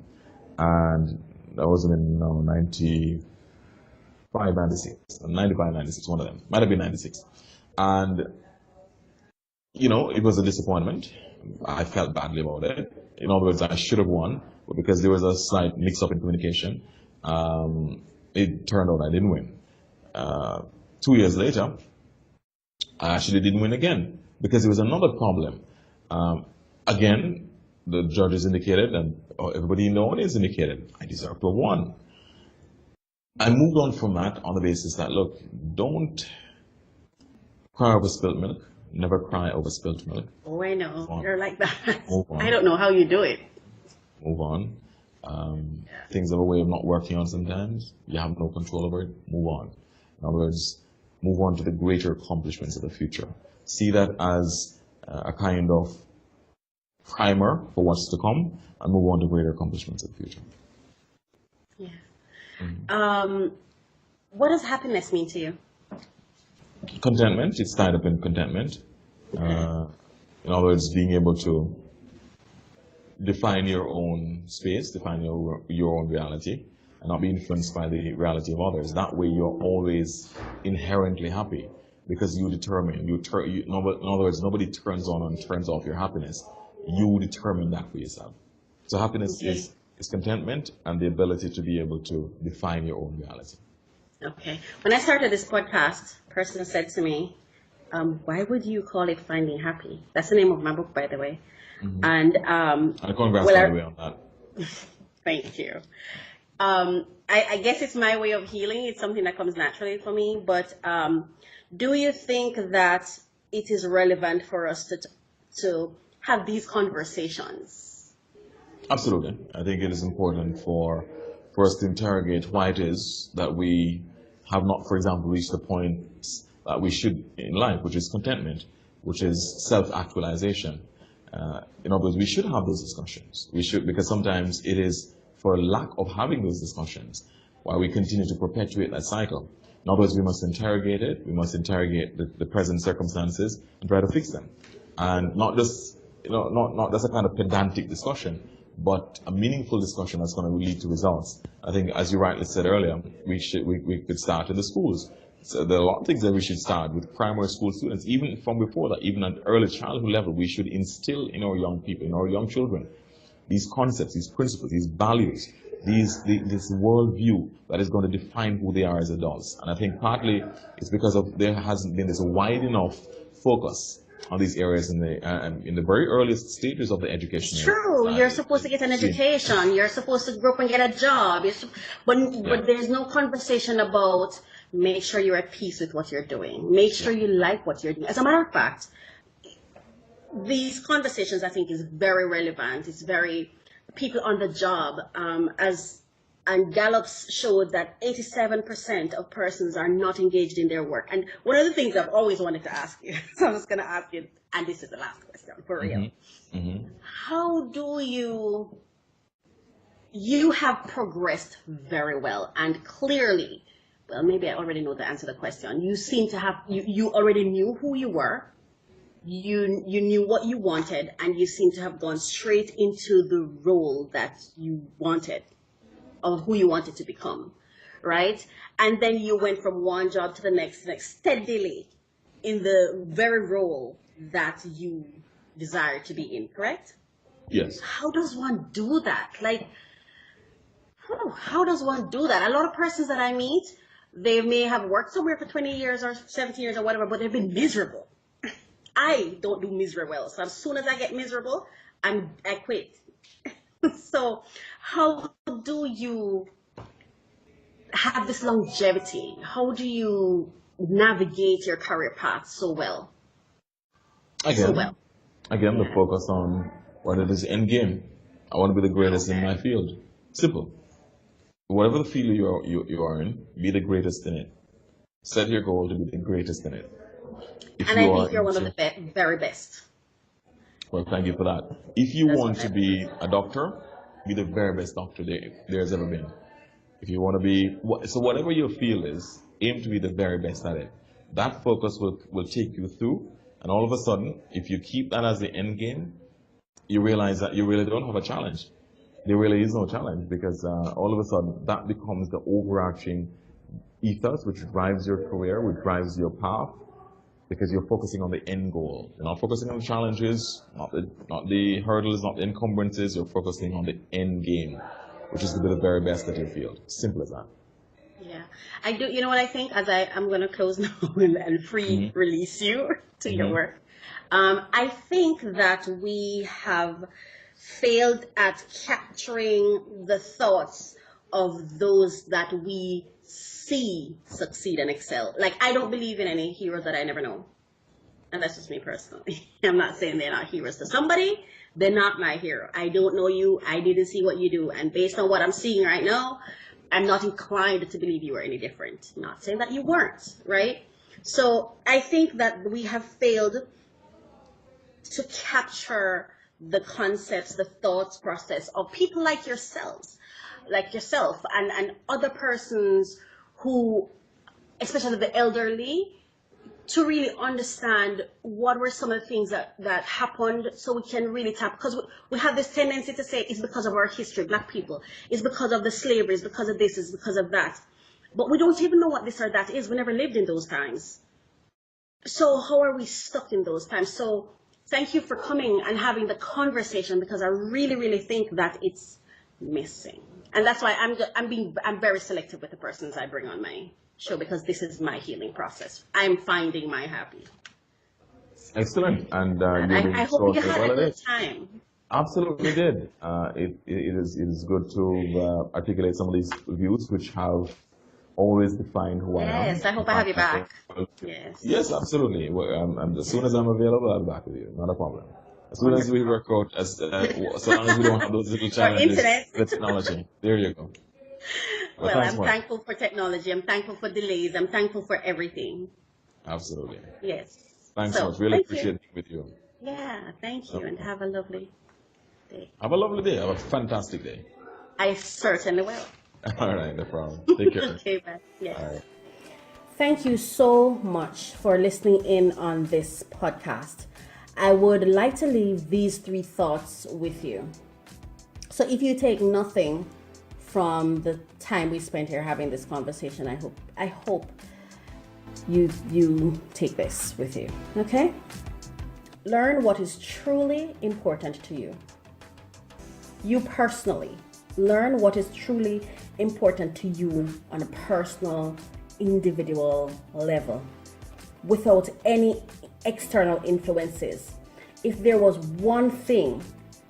And that was in 95, 96, 95, 96, one of them. Might have been 96. And, it was a disappointment. I felt badly about it. In other words, I should have won, but because there was a slight mix-up in communication, it turned out I didn't win. 2 years later, I actually didn't win again because there was another problem. Again, the judges indicated, and everybody in the audience indicated, I deserve to have won. I moved on from that on the basis that, look, don't cry over spilt milk. Never cry over spilt milk. Oh, I know. You're like that. Move on. I don't know how you do it. Move on. Things have a way of not working out sometimes. You have no control over it. Move on. In other words, move on to the greater accomplishments of the future. See that as a kind of primer for what's to come, and move on to greater accomplishments of the future. Yeah. What does happiness mean to you? Contentment, it's tied up in contentment. Uh, in other words, being able to define your own space, define your own reality, and not be influenced by the reality of others. That way, you're always inherently happy because you determine. In other words, nobody turns on and turns off your happiness. You determine that for yourself. So happiness Okay. is contentment and the ability to be able to define your own reality. Okay. When I started this podcast, a person said to me, why would you call it Finding Happy? That's the name of my book, by the way. And And congrats, well, by the way, on that. thank you. I guess it's my way of healing. It's something that comes naturally for me. But do you think that it is relevant for us to have these conversations? Absolutely. I think it is important for us to interrogate why it is that we have not, for example, reached the point that we should in life, which is contentment, which is self-actualization. In other words, we should have those discussions. We should, because sometimes it is for lack of having those discussions why we continue to perpetuate that cycle. In other words, we must interrogate it. We must interrogate the present circumstances and try to fix them, and not just not just a kind of pedantic discussion, but a meaningful discussion that's going to lead to results. I think, as you rightly said earlier, we could start in the schools. So there are a lot of things that we should start with primary school students, even from before that, even at early childhood level. We should instill in our young people, in our young children, these concepts, these principles, these values, this worldview that is going to define who they are as adults. And I think partly it's because of there hasn't been this wide enough focus on these areas in the very earliest stages of the education. It's true. You're supposed to get an education. You're supposed to grow up and get a job. But there's no conversation about make sure you're at peace with what you're doing. Make sure you like what you're doing. As a matter of fact, these conversations I think is very relevant. It's very people on the job. And Gallup's showed that 87% of persons are not engaged in their work. And one of the things I've always wanted to ask you, so I'm just going to ask you, and this is the last question for real. How do you have progressed very well and clearly, well, maybe I already know the answer to the question. You seem to have, you already knew who you were. You knew what you wanted, and you seem to have gone straight into the role that you wanted, of who you wanted to become, right? And then you went from one job to the next steadily in the very role that you desire to be in, correct? Yes. How does one do that? Like, how does one do that? A lot of persons that I meet, they may have worked somewhere for 20 years or 17 years or whatever, but they've been miserable. I don't do misery well. So as soon as I get miserable, I quit. So how do you have this longevity? How do you navigate your career path so well? Again, the focus on what it is end game. I want to be the greatest in my field. Simple. Whatever the field you are in, be the greatest in it. Set your goal to be the greatest in it. And I think you're one of the very best. Well, thank you for that. If you want to be a doctor, be the very best doctor there's ever been. If you want to be, so whatever your field is, aim to be the very best at it. That focus will take you through, and all of a sudden, if you keep that as the end game, you realize that you really don't have a challenge. There really is no challenge, because all of a sudden, that becomes the overarching ethos which drives your career, which drives your path, because you're focusing on the end goal. You're not focusing on the challenges, not the hurdles, not the encumbrances. You're focusing on the end game, which is to be the very best at your field. Simple as that. Yeah, I do. You know what I think? As I'm going to close now and release you to your work. I think that we have failed at capturing the thoughts of those that we see succeed and excel. Like, I don't believe in any heroes that I never know. And that's just me personally. I'm not saying they're not heroes to somebody. They're not my hero. I don't know you. I didn't see what you do. And based on what I'm seeing right now, I'm not inclined to believe you are any different. Not saying that you weren't, right? So I think that we have failed to capture the concepts, the thoughts process of people like yourself and other persons who, especially the elderly, to really understand what were some of the things that happened, so we can really tap, because we have this tendency to say it's because of our history, Black people, it's because of the slavery, it's because of this, it's because of that. But we don't even know what this or that is. We never lived in those times. So how are we stuck in those times? So thank you for coming and having the conversation, because I really, really think that it's missing. And that's why I'm very selective with the persons I bring on my show, because this is my healing process. I'm finding my happy. Excellent. And And you've been I hope you so had well a at good it. time. Absolutely did. It is good to articulate some of these views which have always defined who I am. Yes, I hope and I have find you myself back. able to- Yes. Yes, absolutely. Well, and as soon as I'm available, I'll be back with you. Not a problem. As soon as we Wonderful. work out, so long as we don't have those little Or challenges internet. with technology. There you go. Well, Well, thanks, I'm Mark. thankful for technology. I'm thankful for delays. I'm thankful for everything. Absolutely. Yes. Thanks so So much. Really thank you. appreciate being with you. Yeah, thank No you, and problem. have a lovely day. Have a lovely day. Have a fantastic day. I certainly will. All right, no problem. Take care. Okay, bye. Yes. All right. Thank you so much for listening in on this podcast. I would like to leave these 3 thoughts with you. So if you take nothing from the time we spent here having this conversation, I hope you take this with you. Okay? Learn what is truly important to you. You personally. Learn what is truly important to you on a personal, individual level, without any external influences. If there was one thing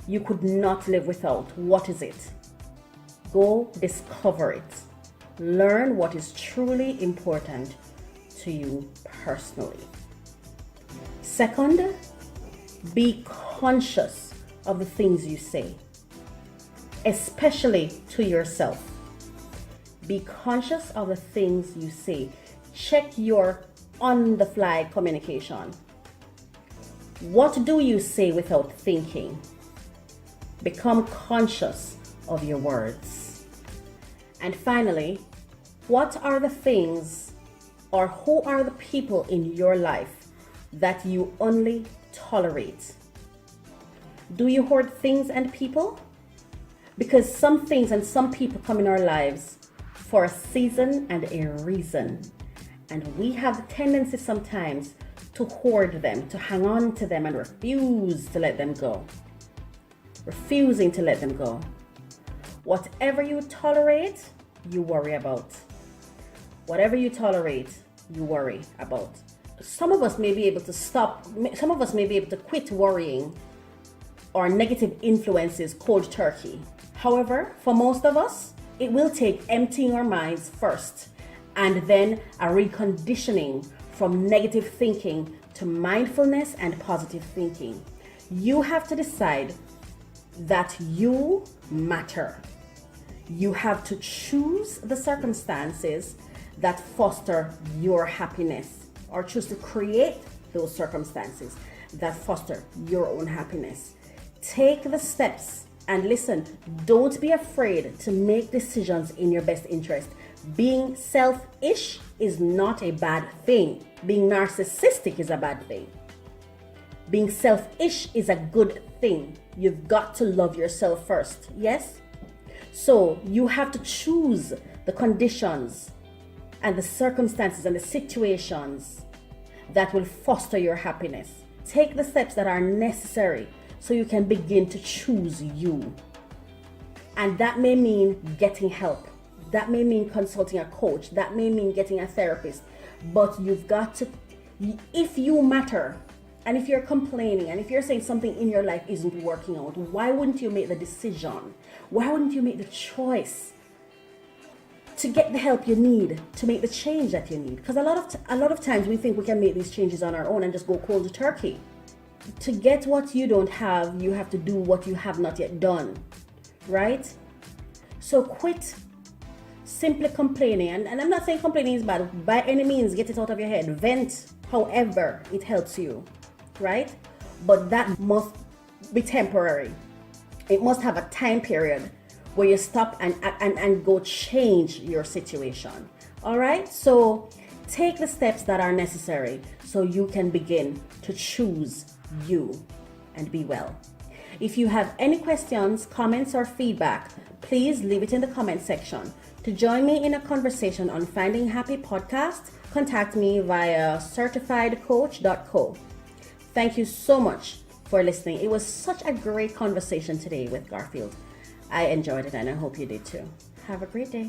you could not live without, what is it? Go discover it. Learn what is truly important to you personally. Second, be conscious of the things you say, especially to yourself. Be conscious of the things you say. Check your on-the-fly communication. What do you say without thinking? Become conscious of your words. And finally, what are the things or who are the people in your life that you only tolerate? Do you hoard things and people? Because some things and some people come in our lives for a season and a reason. And we have the tendency sometimes to hoard them, to hang on to them and refuse to let them go. Refusing to let them go. Whatever you tolerate, you worry about. Whatever you tolerate, you worry about. Some of us may be able to stop, some of us may be able to quit worrying or negative influences cold turkey. However, for most of us, it will take emptying our minds first and then a reconditioning from negative thinking to mindfulness and positive thinking. You have to decide that you matter. You have to choose the circumstances that foster your happiness, or choose to create those circumstances that foster your own happiness. Take the steps and listen, don't be afraid to make decisions in your best interest. Being selfish is not a bad thing. Being narcissistic is a bad thing. Being selfish is a good thing. You've got to love yourself first, yes? So you have to choose the conditions and the circumstances and the situations that will foster your happiness. Take the steps that are necessary so you can begin to choose you. And that may mean getting help. That may mean consulting a coach. That may mean getting a therapist. But you've got to, if you matter, and if you're complaining, and if you're saying something in your life isn't working out, why wouldn't you make the decision? Why wouldn't you make the choice to get the help you need, to make the change that you need? Because a lot of times we think we can make these changes on our own and just go cold turkey. To get what you don't have, you have to do what you have not yet done, right? So quit simply complaining. And I'm not saying complaining is bad. By any means, get it out of your head. Vent however it helps you, right? But that must be temporary. It must have a time period where you stop and go change your situation. All right? So Take the steps that are necessary so you can begin to choose you and be well. If you have any questions, comments, or feedback, please leave it in the comment section. To join me in a conversation on Finding Happy Podcast, contact me via certifiedcoach.co. Thank you so much for listening. It was such a great conversation today with Garfield. I enjoyed it and I hope you did too. Have a great day.